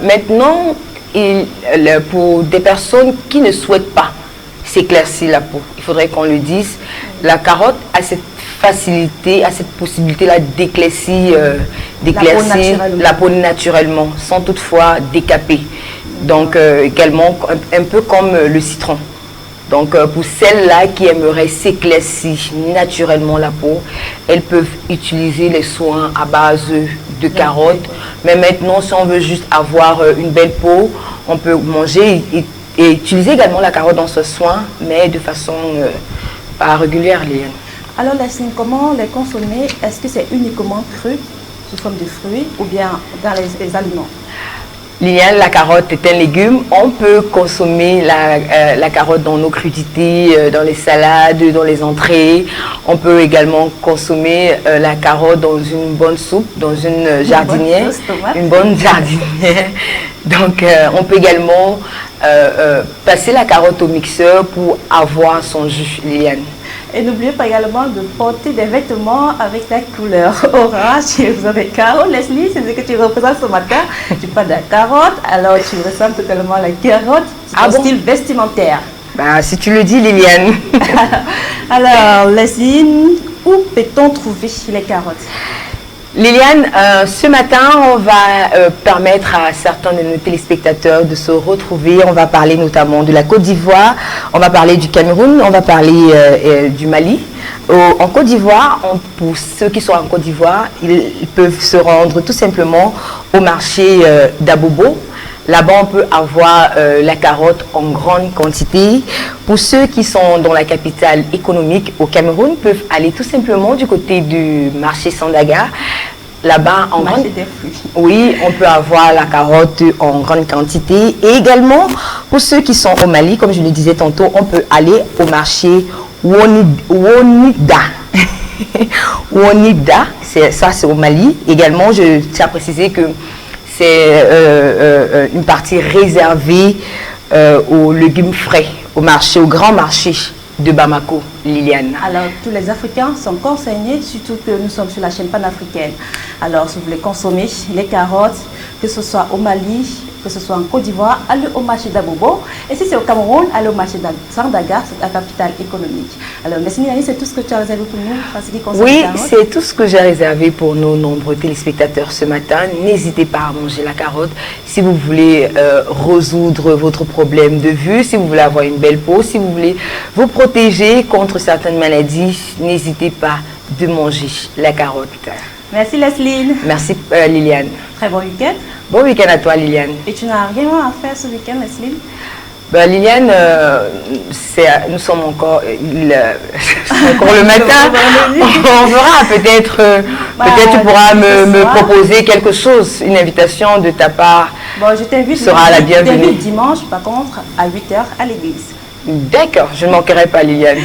Maintenant, pour des personnes qui ne souhaitent pas s'éclaircir la peau, il faudrait qu'on le dise, la carotte a cette facilité, à cette possibilité-là d'éclaircir la peau naturellement, sans toutefois décaper. Donc également un peu comme le citron. Donc pour celles-là qui aimeraient s'éclaircir naturellement la peau, elles peuvent utiliser les soins à base de carottes. Mais maintenant, si on veut juste avoir une belle peau, on peut manger et utiliser également la carotte dans ce soin, mais de façon pas régulière, Liliane. Alors Lesline, comment les consommer? Est-ce que c'est uniquement cru, sous forme de fruits, ou bien dans les aliments? Liliane, la carotte est un légume. On peut consommer la carotte dans nos crudités, dans les salades, dans les entrées. On peut également consommer la carotte dans une bonne soupe, dans une jardinière. Une bonne jardinière. Donc, on peut également passer la carotte au mixeur pour avoir son jus, Liliane. Et n'oubliez pas également de porter des vêtements avec la couleur orange. Vous avez carotte, Leslie, c'est ce que tu représentes ce matin. Tu parles de la carotte, alors tu ressembles totalement à la carotte. C'est un style vestimentaire. Bah, si tu le dis, Liliane. Alors, Leslie, où peut-on trouver les carottes? Liliane, ce matin, on va permettre à certains de nos téléspectateurs de se retrouver. On va parler notamment de la Côte d'Ivoire, on va parler du Cameroun, on va parler du Mali. En Côte d'Ivoire, pour ceux qui sont en Côte d'Ivoire, ils peuvent se rendre tout simplement au marché d'Abobo. Là-bas, on peut avoir la carotte en grande quantité. Pour ceux qui sont dans la capitale économique au Cameroun, peuvent aller tout simplement du côté du marché Sandaga. Là-bas, oui, on peut avoir la carotte en grande quantité. Et également, pour ceux qui sont au Mali, comme je le disais tantôt, on peut aller au marché Wonida. Wonida, ça c'est au Mali. Également, je tiens à préciser que c'est une partie réservée aux légumes frais, au grand marché de Bamako, Liliane. Alors, tous les Africains sont concernés, surtout que nous sommes sur la chaîne panafricaine. Alors, si vous voulez consommer les carottes, que ce soit au Mali, que ce soit en Côte d'Ivoire, allez au marché d'Abobo. Et si c'est au Cameroun, allez au marché de Sandaga, c'est la capitale économique. Alors, merci Mélanie, c'est tout ce que tu as réservé pour nous en ce qui concerne Oui, les carottes? c'est tout ce que j'ai réservé pour nos nombreux téléspectateurs ce matin. N'hésitez pas à manger la carotte. Si vous voulez résoudre votre problème de vue, si vous voulez avoir une belle peau, si vous voulez vous protéger contre certaines maladies, n'hésitez pas de manger la carotte. Merci Leslie. Merci Liliane. Très bon week-end. Bon week-end à toi Liliane. Et tu n'as rien à faire ce week-end, Leslie? Ben, Liliane, nous sommes encore, encore le matin. On verra, peut-être tu pourras me proposer quelque chose, une invitation de ta part. Bon, je t'invite. Sera la bienvenue. Je t'invite dimanche, par contre, à 8h à l'église. D'accord, je ne manquerai pas Liliane.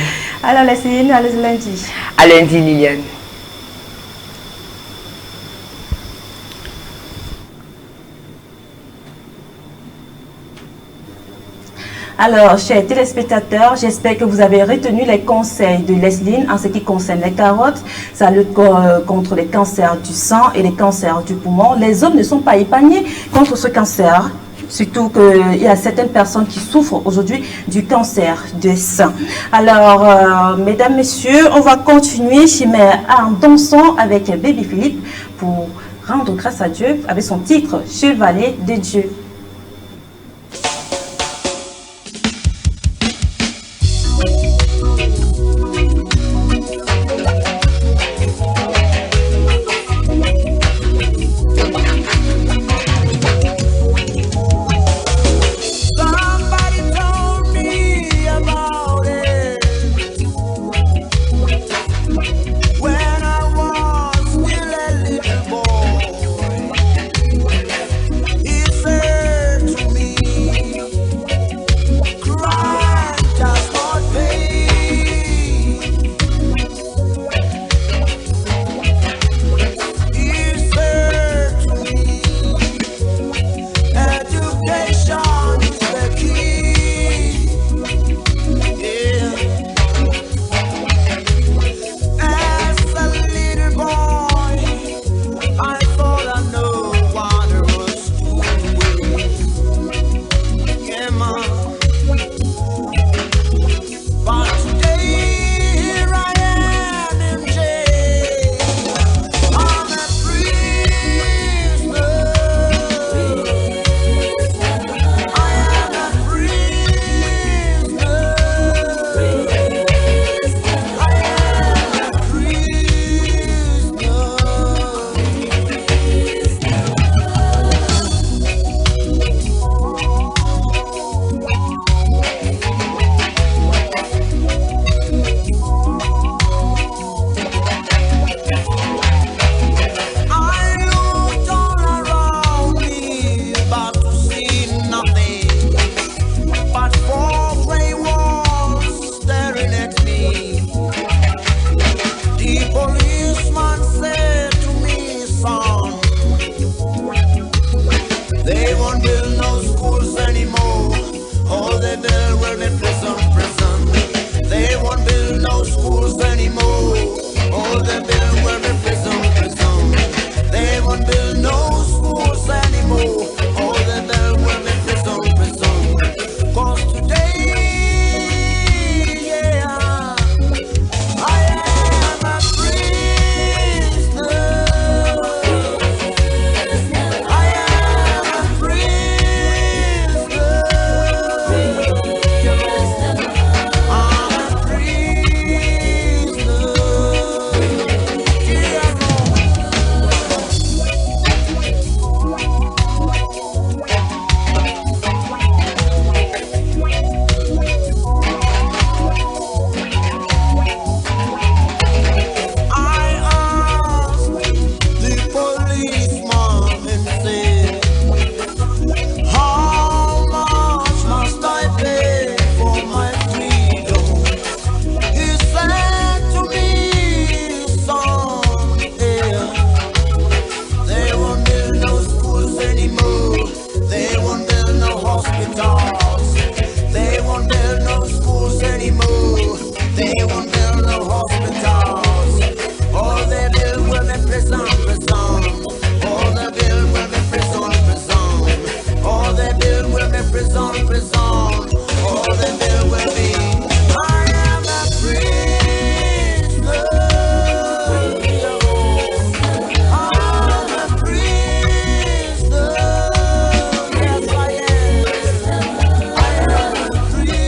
Alors Leslie, à lundi. À lundi Liliane. Alors, chers téléspectateurs, j'espère que vous avez retenu les conseils de Leslie en ce qui concerne les carottes. Ça lutte contre les cancers du sang et les cancers du poumon. Les hommes ne sont pas épargnés contre ce cancer. Surtout qu'il y a certaines personnes qui souffrent aujourd'hui du cancer du sein. Alors, mesdames, messieurs, on va continuer, mais en dansant avec Baby Philippe pour rendre grâce à Dieu avec son titre « Chevalier de Dieu ». He said they build will be prison, prison. They won't build no schools anymore. All they build will be prison, prison. They won't build no schools anymore. All they build will be prison, prison. 'Cause today, yeah, I am a prisoner. I am a prisoner. I'm a prisoner. I asked the policeman and said, how much must I pay for my freedom? He said to me, son, yeah, they won't build no schools anymore. They won't build no hospitals. They won't build no schools anymore. They won't build no hospitals. All they build will be prison, prison. All they build will be prison, prison. All they build will be prison, prison. All they build will be. I am a prisoner. I'm a prisoner. Yes, I am. I am a prisoner.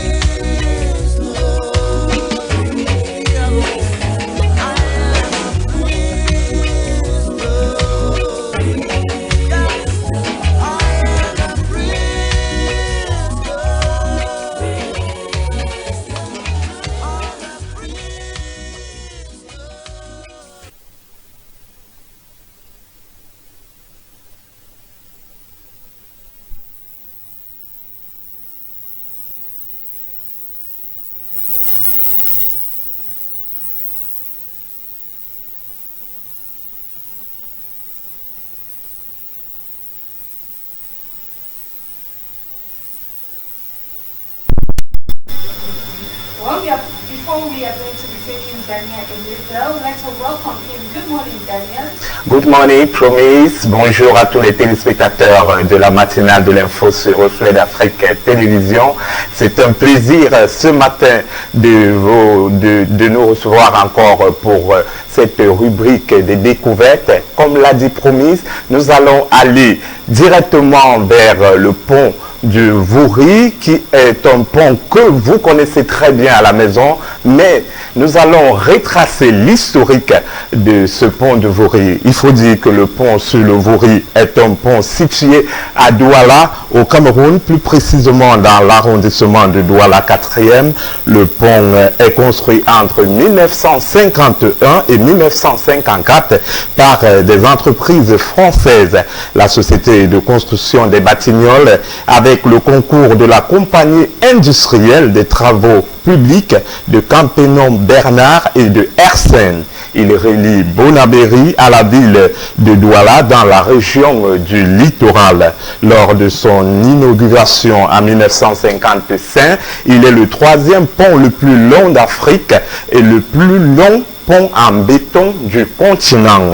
Well, before we are going to be taking Daniel in the bell, let's welcome him. Good morning, Daniel. Good morning, Promise. Bonjour à tous les téléspectateurs de la matinale de l'info sur Reflet d'Afrique Télévision. C'est un plaisir ce matin de nous recevoir encore pour cette rubrique des découvertes. Comme l'a dit Promise, nous allons aller directement vers le pont du Vouri, qui est un pont que vous connaissez très bien à la maison, mais nous allons retracer l'historique de ce pont de Vouri. Il faut dire que le pont sur le Vouri est un pont situé à Douala, au Cameroun, plus précisément dans l'arrondissement de Douala 4e. Le pont est construit entre 1951 et 1954 par des entreprises françaises. La société de construction des Batignolles, avec le concours de la compagnie industrielle des travaux publics de Campenon Bernard et de Hersen. Il relie Bonabéry à la ville de Douala dans la région du littoral. Lors de son inauguration en 1955, il est le 3e pont le plus long d'Afrique et le plus long pont en béton du continent.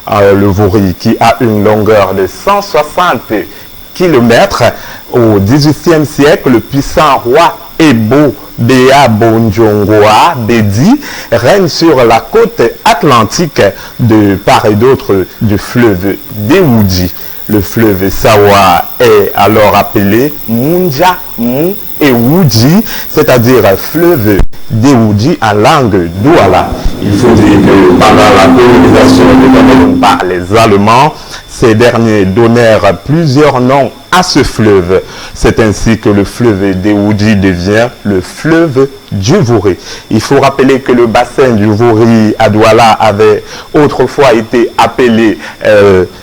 Le Vouri, qui a une longueur de 160 km, au XVIIIe siècle, le puissant roi Ebo Béa Bonjongoa Bédi règne sur la côte atlantique de part et d'autre du fleuve Dewoudi. Le fleuve Sawa est alors appelé Munja Mu Ewoudi, c'est-à-dire fleuve Dewoudi en langue douala. Il faut dire que pendant la colonisation du Cameroun par les Allemands, ces derniers donnèrent plusieurs noms à ce fleuve. C'est ainsi que le fleuve Dewoudi devient le fleuve du Vouri. Il faut rappeler que le bassin du Vouri à Douala avait autrefois été appelé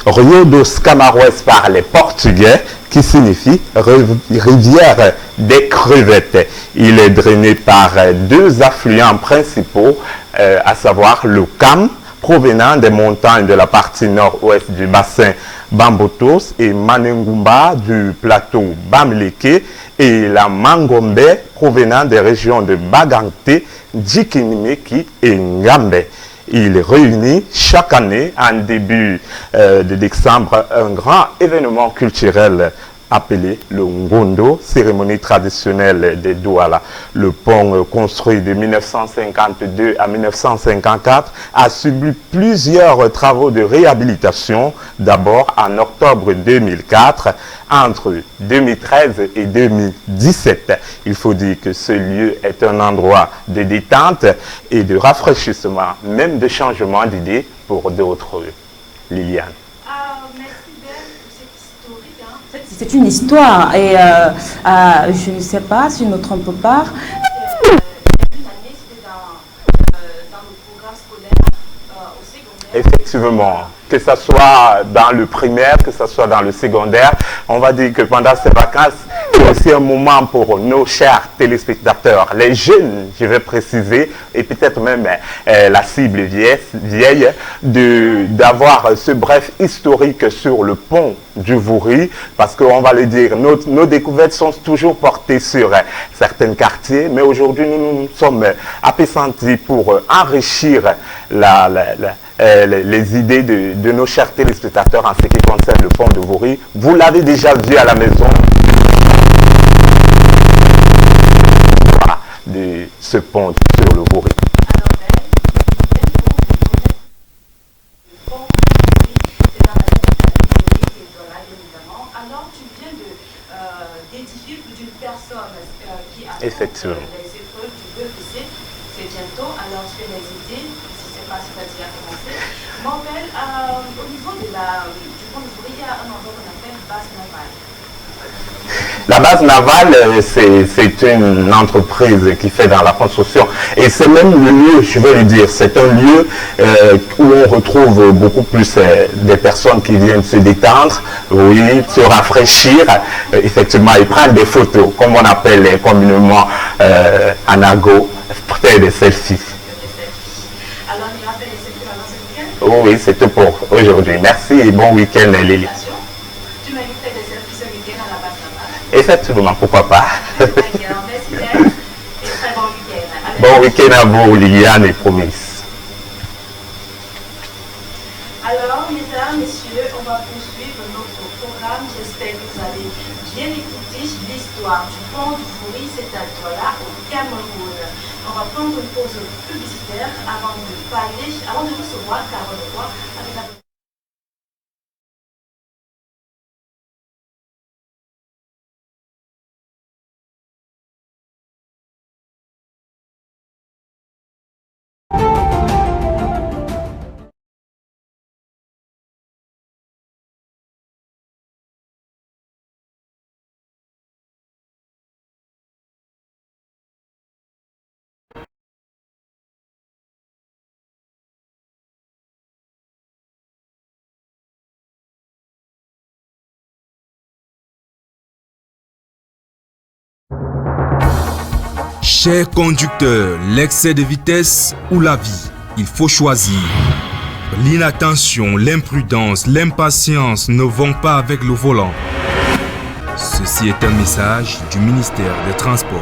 Rio dos Camarões par les Portugais, qui signifie rivière des crevettes. Il est drainé par deux affluents principaux, à savoir le Cam, provenant des montagnes de la partie nord-ouest du bassin Bambotos et Manengumba du plateau Bamileke et la Mangombe provenant des régions de Bagante, Djikinimeki et Ngambe. Il réunit chaque année, en début de décembre, un grand événement culturel appelé le Ngondo, cérémonie traditionnelle des Douala. Le pont construit de 1952 à 1954 a subi plusieurs travaux de réhabilitation, d'abord en octobre 2004, entre 2013 et 2017. Il faut dire que ce lieu est un endroit de détente et de rafraîchissement, même de changement d'idées pour d'autres. Liliane. C'est une histoire et je ne sais pas si je ne me trompe pas. Effectivement, que ce soit dans le primaire, que ce soit dans le secondaire, on va dire que pendant ces vacances, c'est aussi un moment pour nos chers téléspectateurs, les jeunes, je vais préciser, et peut-être même la cible vieille, d'avoir ce bref historique sur le pont du Vouri, parce qu'on va le dire, nos découvertes sont toujours portées sur certains quartiers, mais aujourd'hui nous sommes appesantis pour enrichir les idées de nos chers téléspectateurs en ce qui concerne le pont de Vouri. Vous l'avez déjà vu à la maison de ce pont sur le Vouri. Alors tu viens d'édifier plus d'une personne qui a Effectivement. les épreuves du BEPC. C'est bientôt, alors tu fais les idées, je ne sais pas si tu as déjà commencé. Mortel, au niveau du pont de Vouri, il y a un endroit qu'on appelle base navale. La base navale, c'est une entreprise qui fait dans la construction. Et c'est même le lieu, je vais le dire, c'est un lieu où on retrouve beaucoup plus des personnes qui viennent se détendre, oui, se rafraîchir, effectivement, et prendre des photos, comme on appelle communément anago, faire des selfies. Alors, il rappelle les selfies avant ce week-end? Oui, c'est tout pour aujourd'hui. Merci et bon week-end, Lily. Tu m'invites à faire des selfies ce week-end à la base navale? Effectivement, pourquoi pas. Merci, et très bon week-end. Bon week-end à vous, Liliane et Promise. Alors, mesdames, messieurs, on va poursuivre notre programme. J'espère que vous allez bien écouter l'histoire du pont du Vouri, cet endroit-là, au Cameroun. On va prendre une pause publicitaire avant de recevoir Carole Roy avec la... Chers conducteurs, l'excès de vitesse ou la vie, il faut choisir. L'inattention, l'imprudence, l'impatience ne vont pas avec le volant. Ceci est un message du ministère des Transports.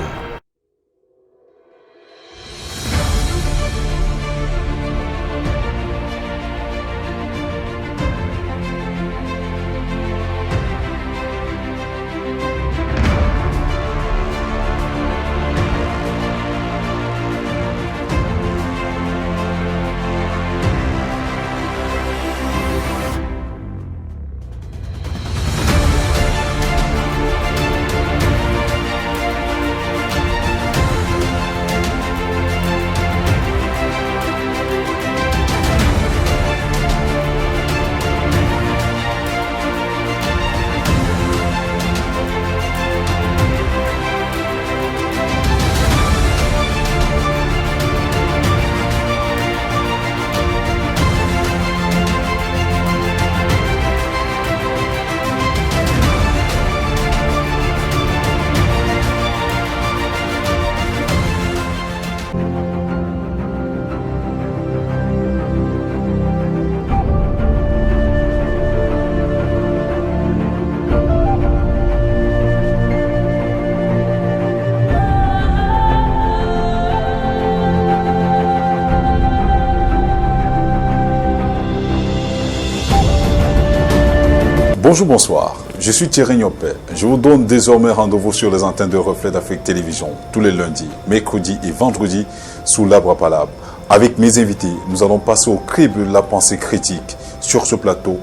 Bonjour, bonsoir. Je suis Thierry Niopé. Je vous donne désormais rendez-vous sur les antennes de Reflet d'Afrique Télévision tous les lundis, mercredis et vendredis sous l'Arbre à Palabre. Avec mes invités, nous allons passer au crible de la pensée critique. Sur ce plateau,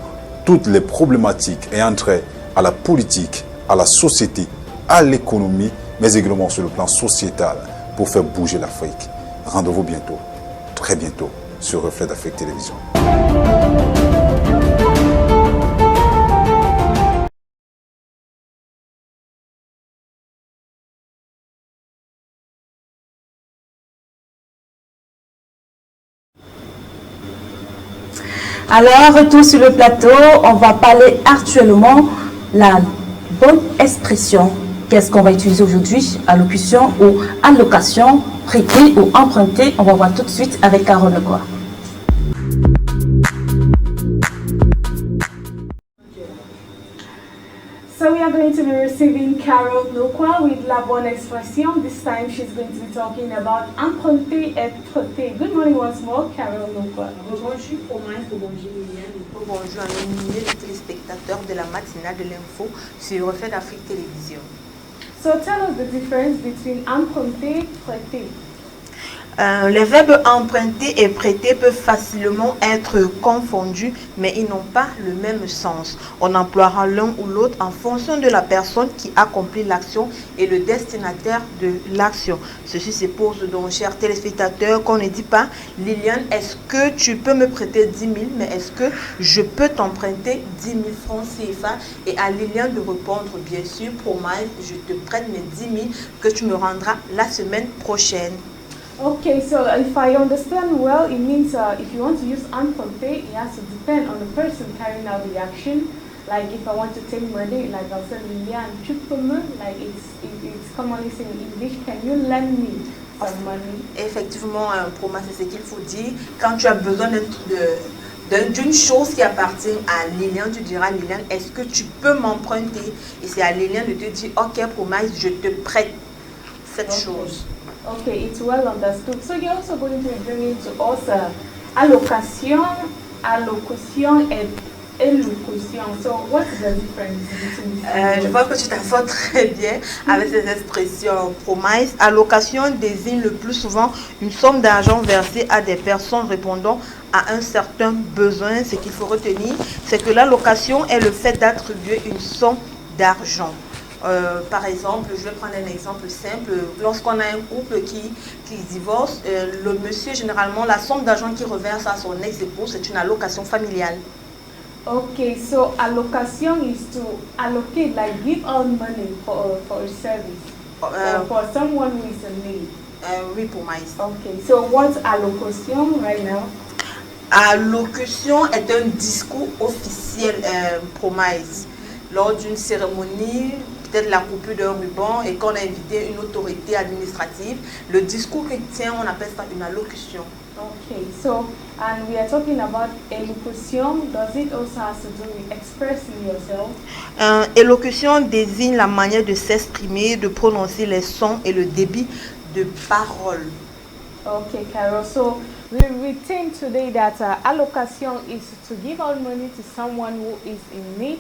toutes les problématiques ayant trait à la politique, à la société, à l'économie, mais également sur le plan sociétal pour faire bouger l'Afrique. Rendez-vous bientôt, très bientôt, sur Reflet d'Afrique Télévision. Alors, retour sur le plateau, on va parler actuellement la bonne expression. Qu'est-ce qu'on va utiliser aujourd'hui? Allocution ou allocation, prêter ou emprunter? On va voir tout de suite avec Carole Lecroix. So we are going to be receiving Carole Lecroix with La Bonne Expression. This time she's going to be talking about emprunter et prêter. Good morning once more, Carole Lecroix. Bonjour Promise, bonjour Liliane, bonjour à nos milliers de téléspectateurs de la matinale de l'info sur Reflet d'Afrique Télévision. So tell us the difference between emprunter et prêter. Les verbes emprunter et prêter peuvent facilement être confondus, mais ils n'ont pas le même sens. On emploiera l'un ou l'autre en fonction de la personne qui accomplit l'action et le destinataire de l'action. Ceci suppose donc, chers téléspectateurs, qu'on ne dit pas « Liliane, est-ce que tu peux me prêter 10 000 ?» mais « Est-ce que je peux t'emprunter 10 000 francs CFA ?» Et à Liliane de répondre « Bien sûr, Promise, je te prête mes 10 000 que tu me rendras la semaine prochaine. » Okay, so if I understand well, it means if you want to use emprunter, it has to depend on the person carrying out the action. Like if I want to take money, like I'll say, Liliane, tu peux me, like it's commonly said in English, can you lend me some money? Effectivement, Promise, c'est ce qu'il faut dire. Quand tu as besoin d'une chose qui appartient à Liliane, tu diras, Liliane, est-ce que tu peux m'emprunter? Et c'est à Liliane de te dire, ok, Promise, je te prête cette chose. Okay, it's well understood. So you're also going to be bringing to us allocation, and élocution. So what is the difference between these? Je vois que tu t'en sors très bien avec ces expressions. Promise. Allocation désigne le plus souvent une somme d'argent versée à des personnes répondant à un certain besoin. Ce qu'il faut retenir, c'est que l'allocation est le fait d'attribuer une somme d'argent. Par exemple, je vais prendre un exemple simple. Lorsqu'on a un couple qui divorce, le monsieur, généralement, la somme d'argent qu'il reverse à son ex-épouse, c'est une allocation familiale. Okay, so allocation is to allocate, like give out money for a service, for someone who is in need. Oui, pour Maïs. Okay, so what's allocation right now? Allocution est un discours officiel pour Maïs. Lors d'une cérémonie, peut-être la coupure d'un ruban, et qu'on a invité une autorité administrative, le discours qu'il tient, on appelle ça une allocution. Okay, so, and we are talking about elocution. Does it also have to do with expressing yourself? Élocution désigne la manière de s'exprimer, de prononcer les sons et le débit de parole. Okay, Carol. So we think today that allocation is to give out money to someone who is in need.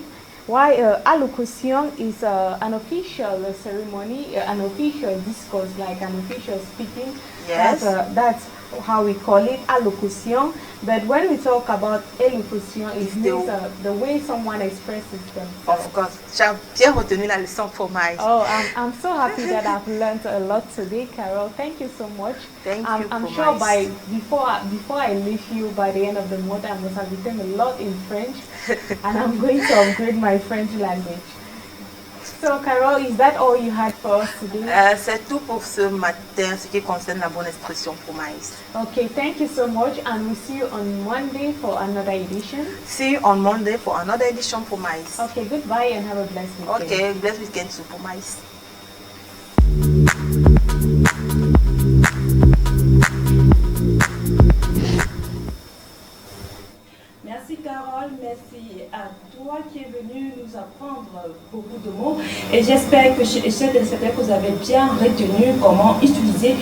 Why allocution is an official ceremony, an official discourse, like an official speaking. Yes. That's how we call it, allocution. But when we talk about elocution, it means the way someone expresses themselves. Of course. J'ai bien retenu la leçon pour Maïs. Oh, I'm so happy that I've learned a lot today, Carol. Thank you so much. Thank you. I'm sure before I leave you by the end of the month, I must have written a lot in French, and I'm going to upgrade my French language. So, Carol, is that all you had for us today? C'est tout pour ce matin, ce qui concerne la bonne expression pour Maïs. Okay, thank you so much, and we'll see you on Monday for another edition. See you on Monday for another edition for Maïs. Okay, goodbye and have a blessed weekend. Okay, blessed weekend too for Maïs. Merci Carole, merci à toi qui es venu nous apprendre beaucoup de mots et j'espère que chez les téléspectateurs vous avez bien retenu comment utiliser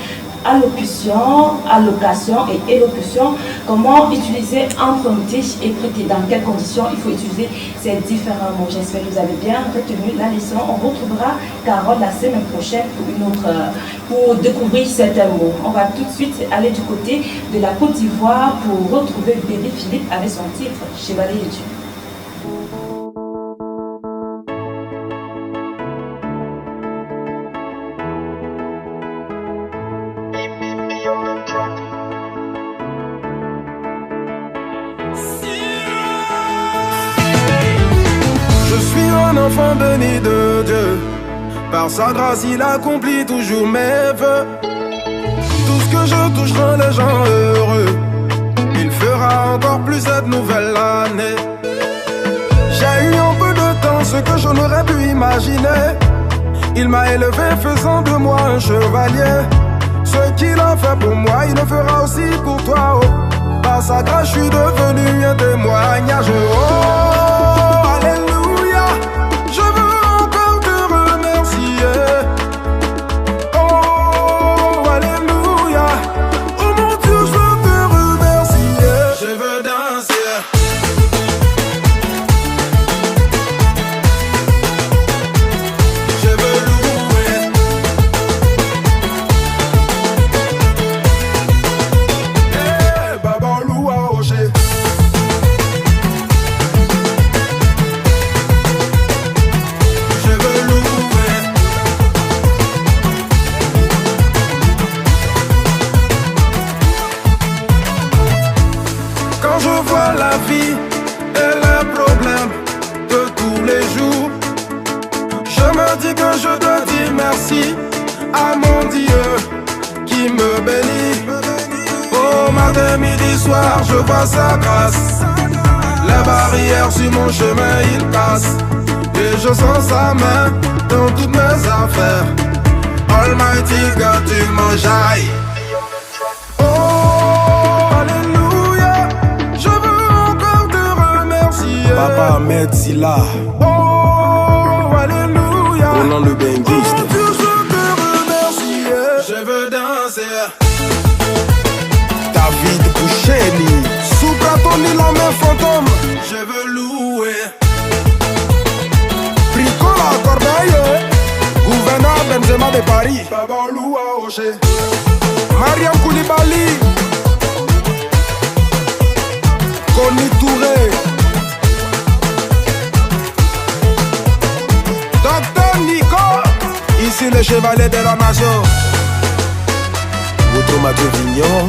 allocation et élocution. Comment utiliser emprunter et prêter, dans quelles conditions il faut utiliser ces différents mots. J'espère que vous avez bien retenu la leçon. On retrouvera Carole la semaine prochaine pour découvrir certains mots. On va tout de suite aller du côté de la Côte d'Ivoire pour retrouver Bébé Philippe avec son titre Chevalier de Dieu. Enfant béni de Dieu, par sa grâce il accomplit toujours mes vœux. Tout ce que je touche rend les gens heureux. Il fera encore plus cette nouvelle année. J'ai eu en peu de temps ce que je n'aurais pu imaginer. Il m'a élevé faisant de moi un chevalier. Ce qu'il a fait pour moi il le fera aussi pour toi. Oh. Par sa grâce je suis devenu un témoignage. Oh, alléluia. Je veux encore te remercier. Oh, alléluia. Oh mon Dieu, je veux te remercier. Je veux danser. Je veux louer. Eh, Baba loua Oché. La vie et les problèmes de tous les jours, je me dis que je dois dire merci à mon Dieu qui me bénit. Au matin, midi, soir, je vois sa grâce. Les barrières sur mon chemin, il casse. Et je sens sa main dans toutes mes affaires. Almighty God, tu m'enjailles. Papa Ahmed Silla. Oh, alléluia. Roland le Benguiste. Oh Dieu, je veux te remercier. Je veux danser. David Boucheni. Soupratoni la main fantôme. Je veux louer. Bricola Corbeille. Gouverneur Benzema de Paris. Baba Loua Oché. Mariam Koulibaly. Koni Touré. Docteur Nico, ici le chevalier de la nation. Votre Mathieu Vignon,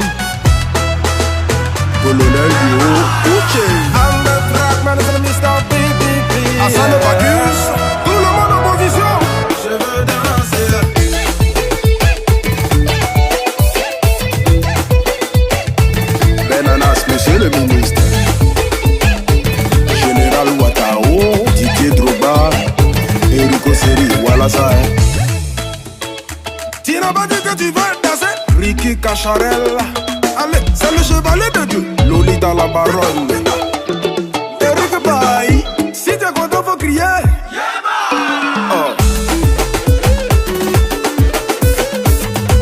colonel du haut, Uche. I'm the track man, c'est le Mr. PPP. Hassan le Bacchus, tout le monde en position. Je veux danser. Benanas, monsieur le ministre. Général Ouattao, Didier Drogba. Erico Seri, voilà ça. Tu n'as pas dit que tu veux danser? Ricky Cacharel. Allez, c'est le chevalier de Dieu. Lolita la baronne. Eric Baye. Si t'es content, faut crier. Oh.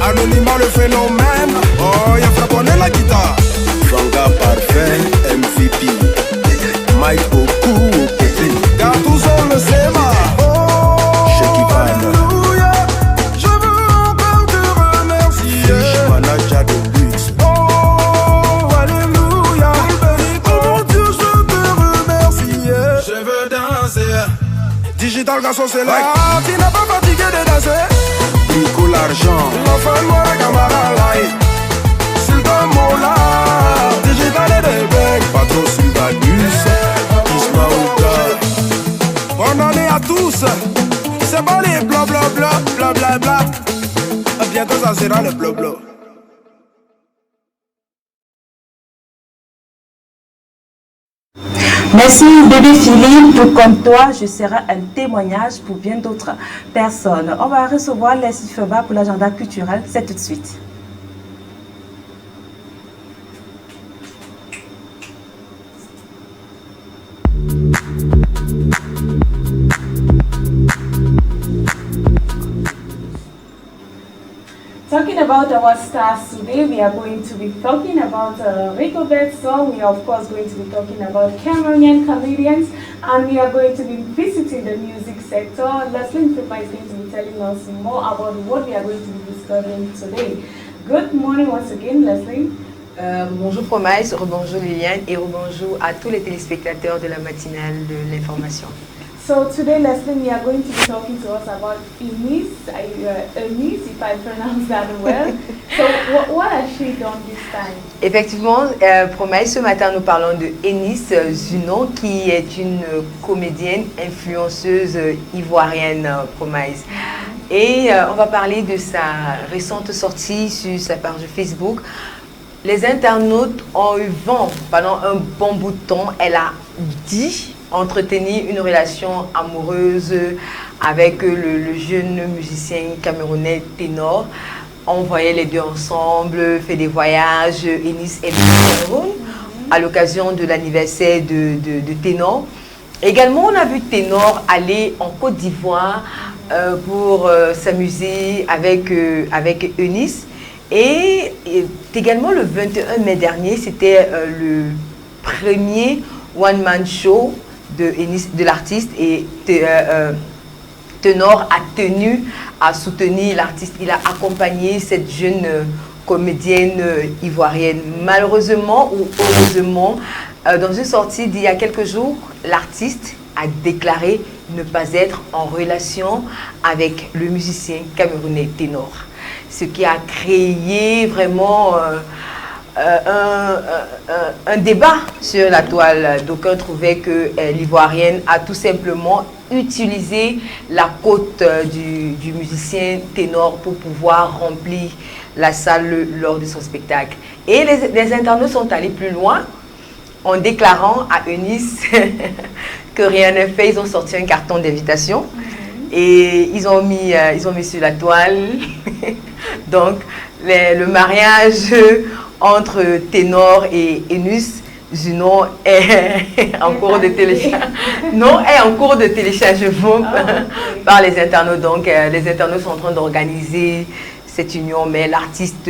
Anonymat le phénomène. Oh, y'a fait connaître la guitare. Franga parfait, MVP. Mike Oku, Gattuso le Sema. Digital garçon c'est là. Tu n'as pas fatigué de danser. Nico l'argent. L'enfant de moi camarade là. Sultan Mola. Digital et des becs. Patron Sylvanus. Isma Ouga. Bonne année à tous. C'est pas les bla bla bla bla bla bla. Bientôt ça sera le bla bla. Merci bébé Philippe, comme toi, je serai un témoignage pour bien d'autres personnes. On va recevoir les Sifeba pour l'agenda culturel, c'est tout de suite. Talking about our stars today, we are going to be talking about Rigobert song. We are of course going to be talking about Cameroonian comedians, and we are going to be visiting the music sector. Leslie Mfipa is going to be telling us more about what we are going to be discussing today. Good morning once again, Leslie. Bonjour Promise, rebonjour Liliane et rebonjour à tous les téléspectateurs de la matinale de l'information. So today, Leslie, we are going to be talking to us about Eunice, Eunice, if I pronounce that well. So what has she done this time? Effectivement, Promise, ce matin nous parlons de Eunice Zunon, qui est une comédienne influenceuse ivoirienne, Promise. Et on va parler de sa récente sortie sur sa page Facebook. Les internautes ont eu vent pendant un bon bout de temps. Elle a dit entretenir une relation amoureuse avec le jeune musicien camerounais Ténor. On voyait les deux ensemble, fait des voyages. Eunice est venue au Cameroun à l'occasion de l'anniversaire de Ténor. Également, on a vu Ténor aller en Côte d'Ivoire pour s'amuser avec Eunice. Et également le 21 mai dernier, c'était le premier one-man show de l'artiste, et Ténor a tenu à soutenir l'artiste. Il a accompagné cette jeune comédienne ivoirienne. Malheureusement ou heureusement, dans une sortie d'il y a quelques jours, l'artiste a déclaré ne pas être en relation avec le musicien camerounais Ténor. Ce qui a créé vraiment un débat sur la toile. D'aucuns trouvaient que l'Ivoirienne a tout simplement utilisé la cote du musicien Ténor pour pouvoir remplir la salle lors de son spectacle. Et les internautes sont allés plus loin en déclarant à Eunice que rien n'est fait. Ils ont sorti un carton d'invitation et ils ont mis sur la toile donc le mariage entre Ténor et Eunice Zunon est en cours de téléchargement par les internautes. Donc les internautes sont en train d'organiser cette union, mais l'artiste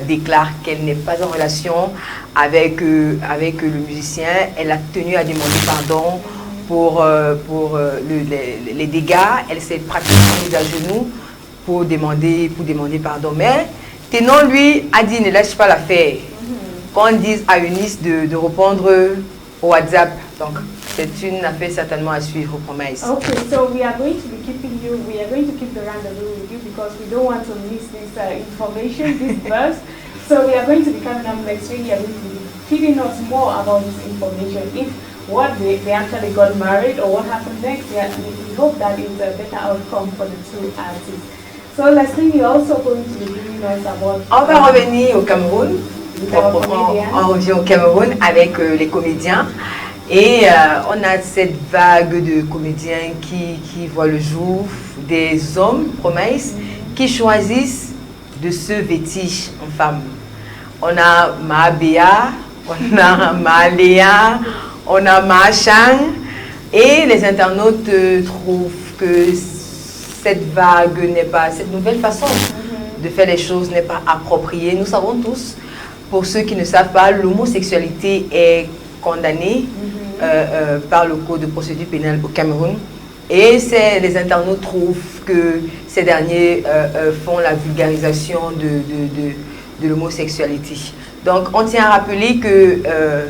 déclare qu'elle n'est pas en relation avec le musicien. Elle a tenu à demander pardon pour les dégâts. Elle s'est pratiquement mise à genoux pour demander pardon. Mais Ténor, lui, a dit ne lâche pas l'affaire. Qu'on dise à Eunice de répondre au WhatsApp. Donc, c'est une affaire certainement à suivre, Promise. Okay, so we are going to be keeping you, we are going to keep the rendezvous with you because we don't want to miss this information, this verse. So we are going to be coming up next week. You are going to be feeding us more about this information. If what they actually got married or what happened next, we hope that it's a better outcome for the two artists. So Leslie, you're also going to be giving us about... On va revenir au Cameroun. On revient au Cameroun avec les comédiens. Et on a cette vague de comédiens qui voient le jour, des hommes, Promise, qui choisissent de se vêtir en femme. On a Maabea, on a Maaléa, on a Maachang, et les internautes trouvent que cette vague n'est pas, cette nouvelle façon de faire les choses n'est pas appropriée. Nous savons tous, pour ceux qui ne savent pas, l'homosexualité est condamnée par le Code de procédure pénale au Cameroun. Et les internautes trouvent que ces derniers font la vulgarisation de l'homosexualité. Donc on tient à rappeler que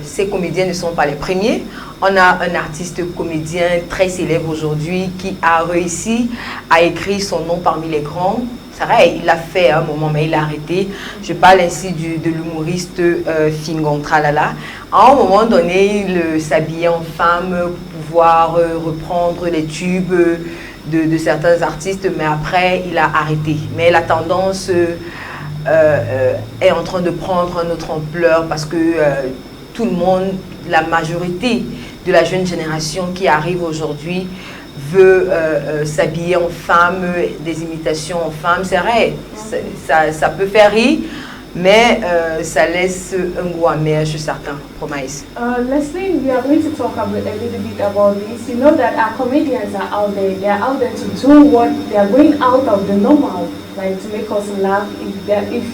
ces comédiens ne sont pas les premiers. On a un artiste comédien très célèbre aujourd'hui qui a réussi à écrire son nom parmi les grands. C'est vrai, il l'a fait à un moment, mais il a arrêté. Je parle ainsi de l'humoriste Fingon Tralala. À un moment donné, il s'habillait en femme pour pouvoir reprendre les tubes de certains artistes, mais après, il a arrêté. Mais la tendance est en train de prendre une autre ampleur parce que tout le monde, la majorité de la jeune génération qui arrive aujourd'hui veut s'habiller en femme, des imitations en femme. C'est vrai, ça peut faire rire, mais ça laisse un goût amer chez certains, Promise. Leslie, we are going to talk a little bit about this. You know that our comedians are out there. They are out there to do what they are going out of the normal. like to make us laugh. If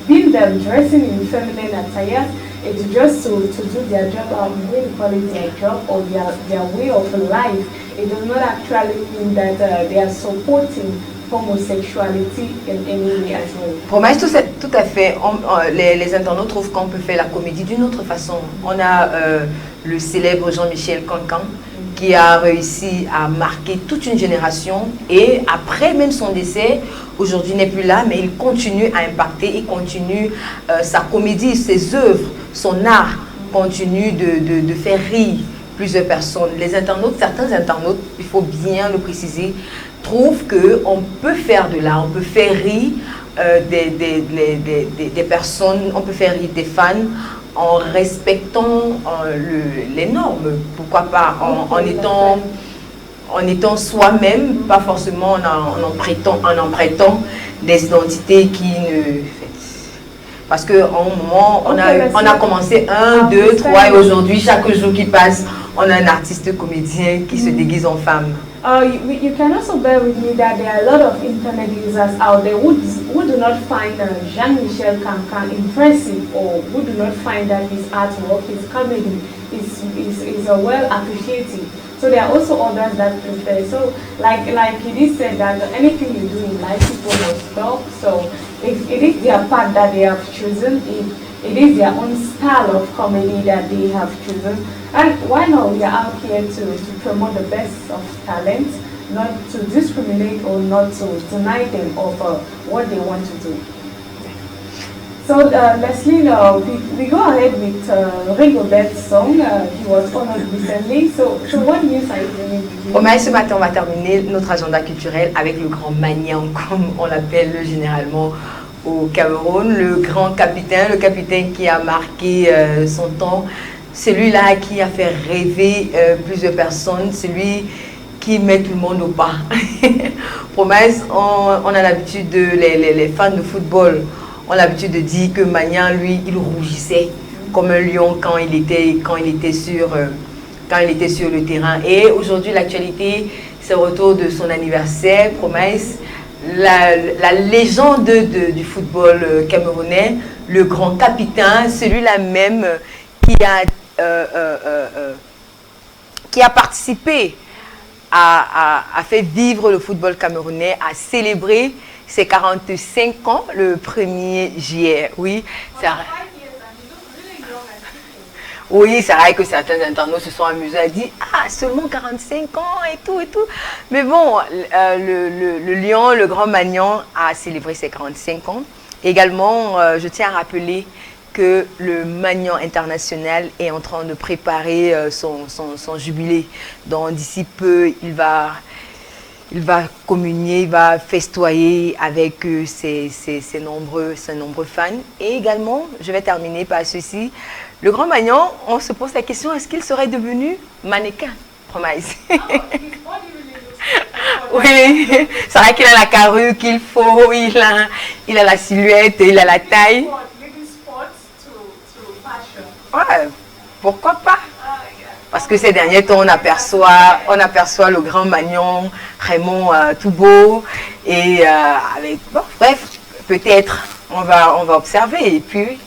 being them dressing in feminine attire, it's just to do their job, what do you call it, their job or their way of life. It does not actually mean that they are supporting homosexuality in any way as well. Promesse, tout à fait. Les internautes trouvent qu'on peut faire la comédie d'une autre façon. On a le célèbre Jean-Michel Cancan qui a réussi à marquer toute une génération et après même son décès, aujourd'hui n'est plus là, mais il continue à impacter, il continue sa comédie, ses œuvres, son art continue de faire rire plusieurs personnes. Les internautes, certains internautes, il faut bien le préciser, trouvent qu'on peut faire de l'art, on peut faire rire des personnes, on peut faire rire des fans en respectant les normes, pourquoi pas, en étant soi-même, pas forcément en empruntant des identités qui ne... Parce qu'à un moment, on a commencé 1, 2, 3 et aujourd'hui, chaque jour qui passe, on a un artiste comédien qui se déguise en femme. You can also bear with me that there are a lot of internet users out there who do not find Jean-Michel Cancan impressive, or who do not find that his artwork, his comedy is well appreciated. So there are also others that prefer. So like it is said that anything you do in life, people will stop. So if it is their path that they have chosen, if it is their own style of comedy that they have chosen, and why not? We are out here to promote the best of talent, not to discriminate or not to deny them of what they want to do. So Leslie, we go ahead with Rigobert's song. He was honored recently. So what news are you bringing to you? Ce matin, on va terminer notre agenda culturel avec le grand Magnan, comme on l'appelle généralement au Cameroun, le grand capitaine, le capitaine qui a marqué son temps, celui-là qui a fait rêver plusieurs personnes, celui qui met tout le monde au pas. Promesse, on a l'habitude, les fans de football ont l'habitude de dire que Magnan, lui, il rougissait comme un lion quand il était sur le terrain. Et aujourd'hui, l'actualité, c'est le retour de son anniversaire. Promesse, la légende du football camerounais, le grand capitaine, celui-là même qui a participé à faire vivre le football camerounais, a célébré ses 45 ans le 1er juillet. Oui, c'est vrai. Oui, c'est vrai que certains internautes se sont amusés à dire « Ah, seulement 45 ans et tout et tout ». Mais bon, le lion, le grand Magnan a célébré ses 45 ans. Également, je tiens à rappeler que le Magnan international est en train de préparer son jubilé. Donc d'ici peu, il va communier, il va festoyer avec ses nombreux fans. Et également, je vais terminer par ceci. Le grand Magnan, on se pose la question, est-ce qu'il serait devenu mannequin? Promise. Oui, c'est vrai qu'il a la carrure qu'il faut, il a la silhouette, il a la taille. Ouais, pourquoi pas? Parce que ces derniers temps, on aperçoit le grand Magnan, Raymond tout beau, et avec, bon, bref, peut-être on va observer, et puis...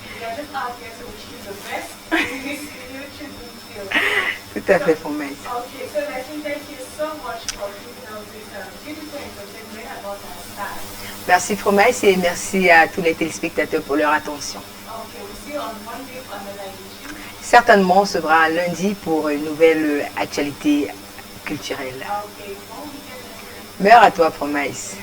Tout à fait, Promesse. Merci Promesse et merci à tous les téléspectateurs pour leur attention. Certainement, on se verra lundi pour une nouvelle actualité culturelle. Meurt à toi, Promesse.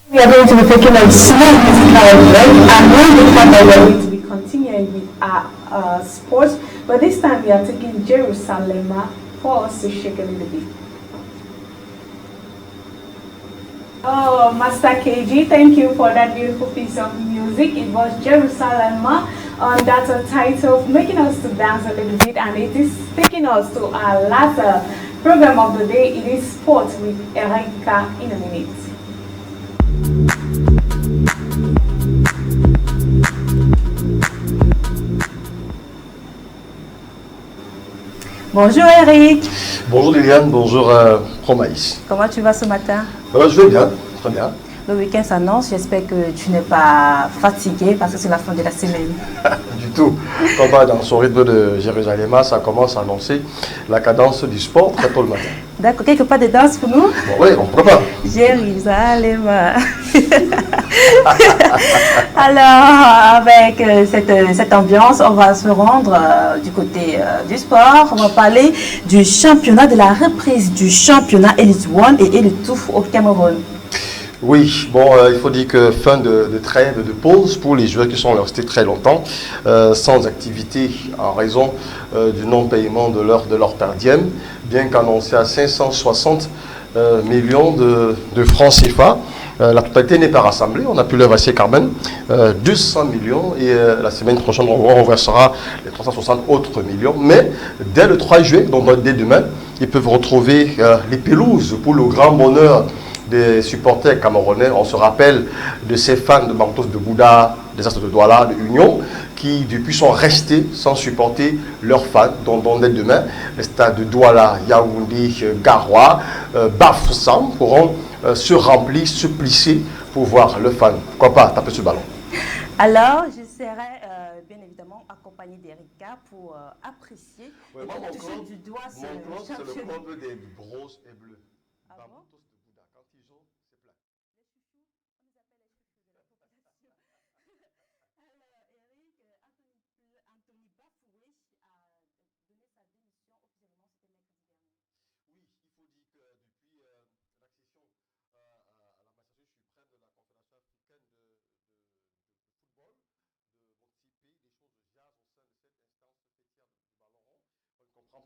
We are going to be taking a small musical break, and when we come back, we are going to be continuing with our sports, but this time we are taking Jerusalem for us to shake a little bit. Oh, Master KG, thank you for that beautiful piece of music. It was Jerusalem on that title, making us to dance a little bit, and it is taking us to our last program of the day. It is Sports with Erika in a minute. Bonjour Eric. Bonjour Liliane, bonjour Promaïs. Comment tu vas ce matin? Je vais bien, très bien. Le week-end s'annonce, j'espère que tu n'es pas fatigué parce que c'est la fin de la semaine. Du tout. Quand on va dans son rythme de Jérusalem, ça commence à annoncer la cadence du sport très tôt le matin. D'accord, quelques pas de danse pour nous? Bon, oui, on prépare. Jérusalem. Alors, avec cette ambiance, on va se rendre du côté du sport. On va parler du championnat, de la reprise du championnat Elite 1 et Elite 2 au Cameroun. Oui, bon, il faut dire que fin de trêve, de pause pour les joueurs qui sont restés très longtemps sans activité en raison du non-paiement de leur per diem, bien qu'annoncé à 560 millions de francs CFA. La totalité n'est pas rassemblée, on a pu le verser quand même 200 millions et la semaine prochaine on versera les 360 autres millions. Mais dès le 3 juillet, donc dès demain, ils peuvent retrouver les pelouses pour le grand bonheur des supporters camerounais. On se rappelle de ces fans de Bantos de Bouddha, des Astres de Douala, de Union, qui depuis sont restés sans supporter leurs fans, dont dès demain, les stades de Douala, Yaoundé, Garoua, Bafoussam pourront se remplir, se plisser pour voir le fan. Pourquoi pas taper ce ballon? Alors, je serai bien évidemment accompagné d'Erika pour apprécier et toucher du doigt ce championnat. C'est le club des grosses et bleues.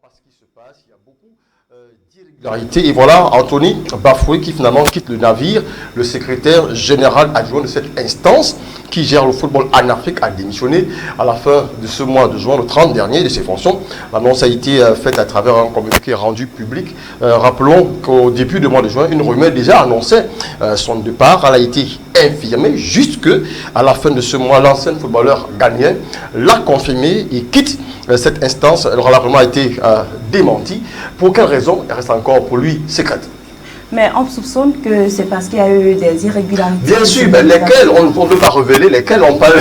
Pas ce qui se passe, il y a beaucoup d'irrégularités. Et voilà Anthony Bafoué qui finalement quitte le navire. Le secrétaire général adjoint de cette instance qui gère le football en Afrique a démissionné à la fin de ce mois de juin, le 30 dernier, de ses fonctions. L'annonce a été faite à travers un communiqué rendu public. Rappelons qu'au début du mois de juin, une rumeur déjà annonçait son départ. Elle a été infirmée jusque à la fin de ce mois. L'ancien footballeur ghanéen l'a confirmé et quitte cette instance. Elle aura vraiment été démentie. Pour quelle raison? Elle reste encore pour lui secrète. Mais on soupçonne que c'est parce qu'il y a eu des irrégularités. Bien sûr, mais lesquelles on ne peut pas révéler, lesquelles on parle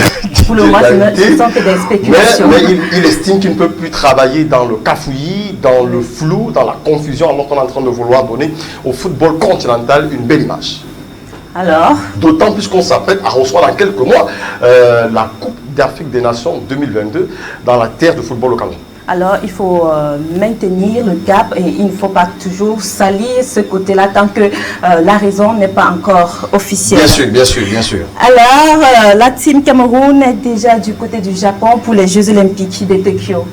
pour le moment, ce sont que des spéculations. Mais il estime qu'il ne peut plus travailler dans le cafouillis, dans le flou, dans la confusion, alors qu'on est en train de vouloir donner au football continental une belle image. Alors? D'autant plus qu'on s'apprête à recevoir dans quelques mois la Coupe d'Afrique des Nations 2022 dans la terre de football au Cameroun. Alors, il faut maintenir le cap et il ne faut pas toujours salir ce côté-là tant que la raison n'est pas encore officielle. Bien sûr, bien sûr, bien sûr. Alors, la team Cameroun est déjà du côté du Japon pour les Jeux Olympiques de Tokyo.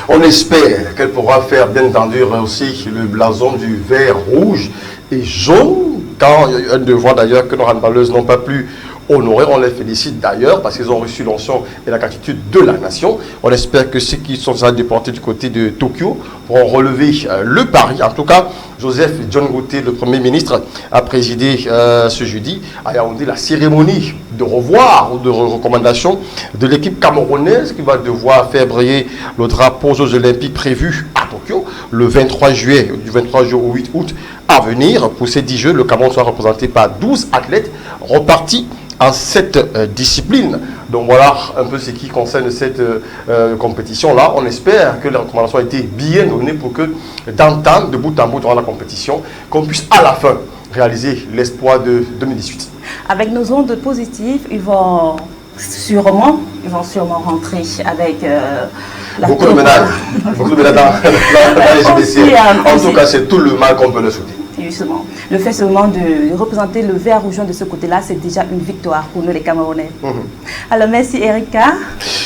On espère qu'elle pourra faire, bien entendu, aussi le blason du vert, rouge et jaune. Quand il y a un devoir d'ailleurs que nos handballeuses n'ont pas pu honorés. On les félicite d'ailleurs parce qu'ils ont reçu l'onction et la gratitude de la nation. On espère que ceux qui sont déportés du côté de Tokyo pourront relever le pari. En tout cas, Joseph John Gauthier, le Premier ministre, a présidé ce jeudi à Yaoundé la cérémonie de revoir ou de recommandation de l'équipe camerounaise qui va devoir faire briller le drapeau aux Jeux Olympiques prévus à Tokyo le 23 juillet, du 23 juillet au 8 août à venir. Pour ces 10 Jeux, le Cameroun sera représenté par 12 athlètes repartis en cette discipline. Donc voilà un peu ce qui concerne cette compétition-là. On espère que les recommandations ont été bien données pour que d'entendre de bout en bout durant la compétition, qu'on puisse à la fin réaliser l'espoir de 2018. Avec nos ondes positives, ils vont sûrement rentrer avec la beaucoup de médailles. Beaucoup de médailles dans les GBC. En tout cas, c'est tout le mal qu'on peut leur souhaiter. seulement. Le fait seulement de représenter le vert ou jaune de ce côté-là, c'est déjà une victoire pour nous les Camerounais. Alors merci Erika.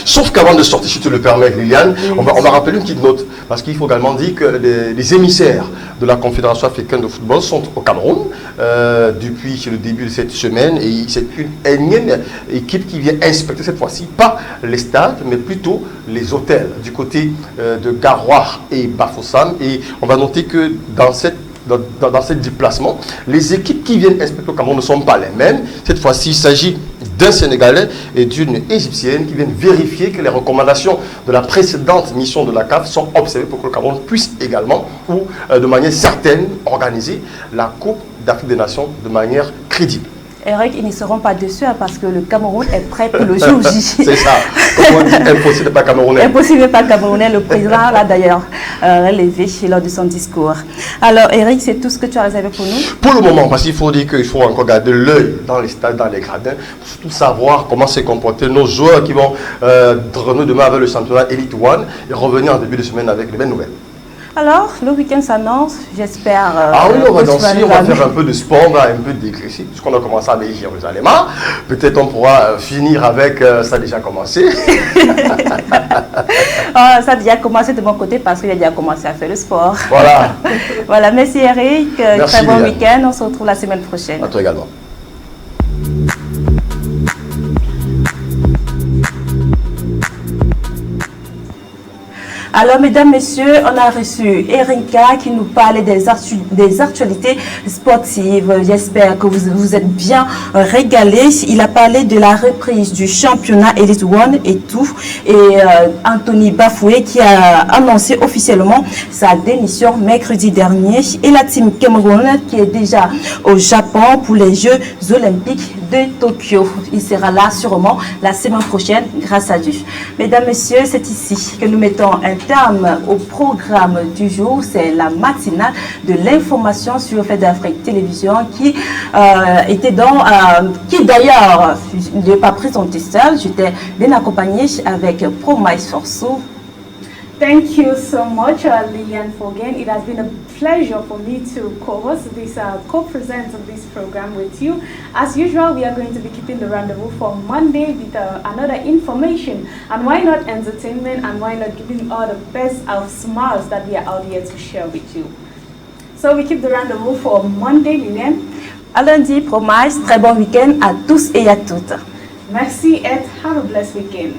Sauf qu'avant de sortir, si tu le permets, Liliane, on va rappeler une petite note, parce qu'il faut également dire que les émissaires de la Confédération africaine de football sont au Cameroun depuis le début de cette semaine, et c'est une énième équipe qui vient inspecter cette fois-ci, pas les stades, mais plutôt les hôtels, du côté de Garoua et Bafoussam, et on va noter que dans ce déplacement, les équipes qui viennent inspecter au Cameroun ne sont pas les mêmes. Cette fois-ci, il s'agit d'un Sénégalais et d'une Égyptienne qui viennent vérifier que les recommandations de la précédente mission de la CAF sont observées pour que le Cameroun puisse également, ou de manière certaine, organiser la Coupe d'Afrique des Nations de manière crédible. Eric, ils ne seront pas déçus parce que le Cameroun est prêt pour le jour J. C'est ça. Comme on dit, impossible n'est pas camerounais. Impossible n'est pas camerounais. Le président l'a d'ailleurs relevé lors de son discours. Alors, Eric, c'est tout ce que tu as réservé pour nous? Pour le moment, parce qu'il faut dire qu'il faut encore garder l'œil dans les stades, dans les gradins, pour surtout savoir comment se comporter nos joueurs qui vont revenir demain avec le championnat Elite One et revenir en début de semaine avec les mêmes nouvelles. Alors, le week-end s'annonce, j'espère. Ah oui, on va danser, on va faire un peu de sport, on va un peu dégraisser, puisqu'on a commencé avec Jérusalem. Peut-être on pourra finir avec ça a déjà commencé. Ça a déjà commencé de mon côté parce qu'il a déjà commencé à faire le sport. Voilà. Voilà, merci Eric. Merci, très bon week-end. On se retrouve la semaine prochaine. À toi également. Alors, mesdames, messieurs, on a reçu Erika qui nous parlait des actualités sportives. J'espère que vous êtes bien régalés. Il a parlé de la reprise du championnat Elite One et tout. Et Anthony Bafoué qui a annoncé officiellement sa démission mercredi dernier. Et la team Cameroun qui est déjà au Japon pour les Jeux Olympiques de Tokyo. Il sera là sûrement la semaine prochaine, grâce à Dieu. Mesdames, messieurs, c'est ici que nous mettons un terme au programme du jour. C'est la matinale de l'information sur le fait d'Afrique Télévision qui était qui d'ailleurs, je n'ai pas présenté seul, j'étais bien accompagnée avec Promise Forsou. Thank you so much, Liliane Fogen. It has been a pleasure for me to co-host this, co-present this program with you. As usual, we are going to be keeping the rendezvous for Monday with another information. And why not entertainment, and why not giving all the best of smiles that we are out here to share with you. So we keep the rendezvous for Monday, Liliane. À lundi, Promise. Très bon week-end à tous et à toutes. Merci et have a blessed weekend.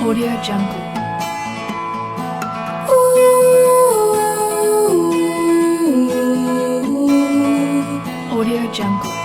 Audio Jungle. Audio Jungle.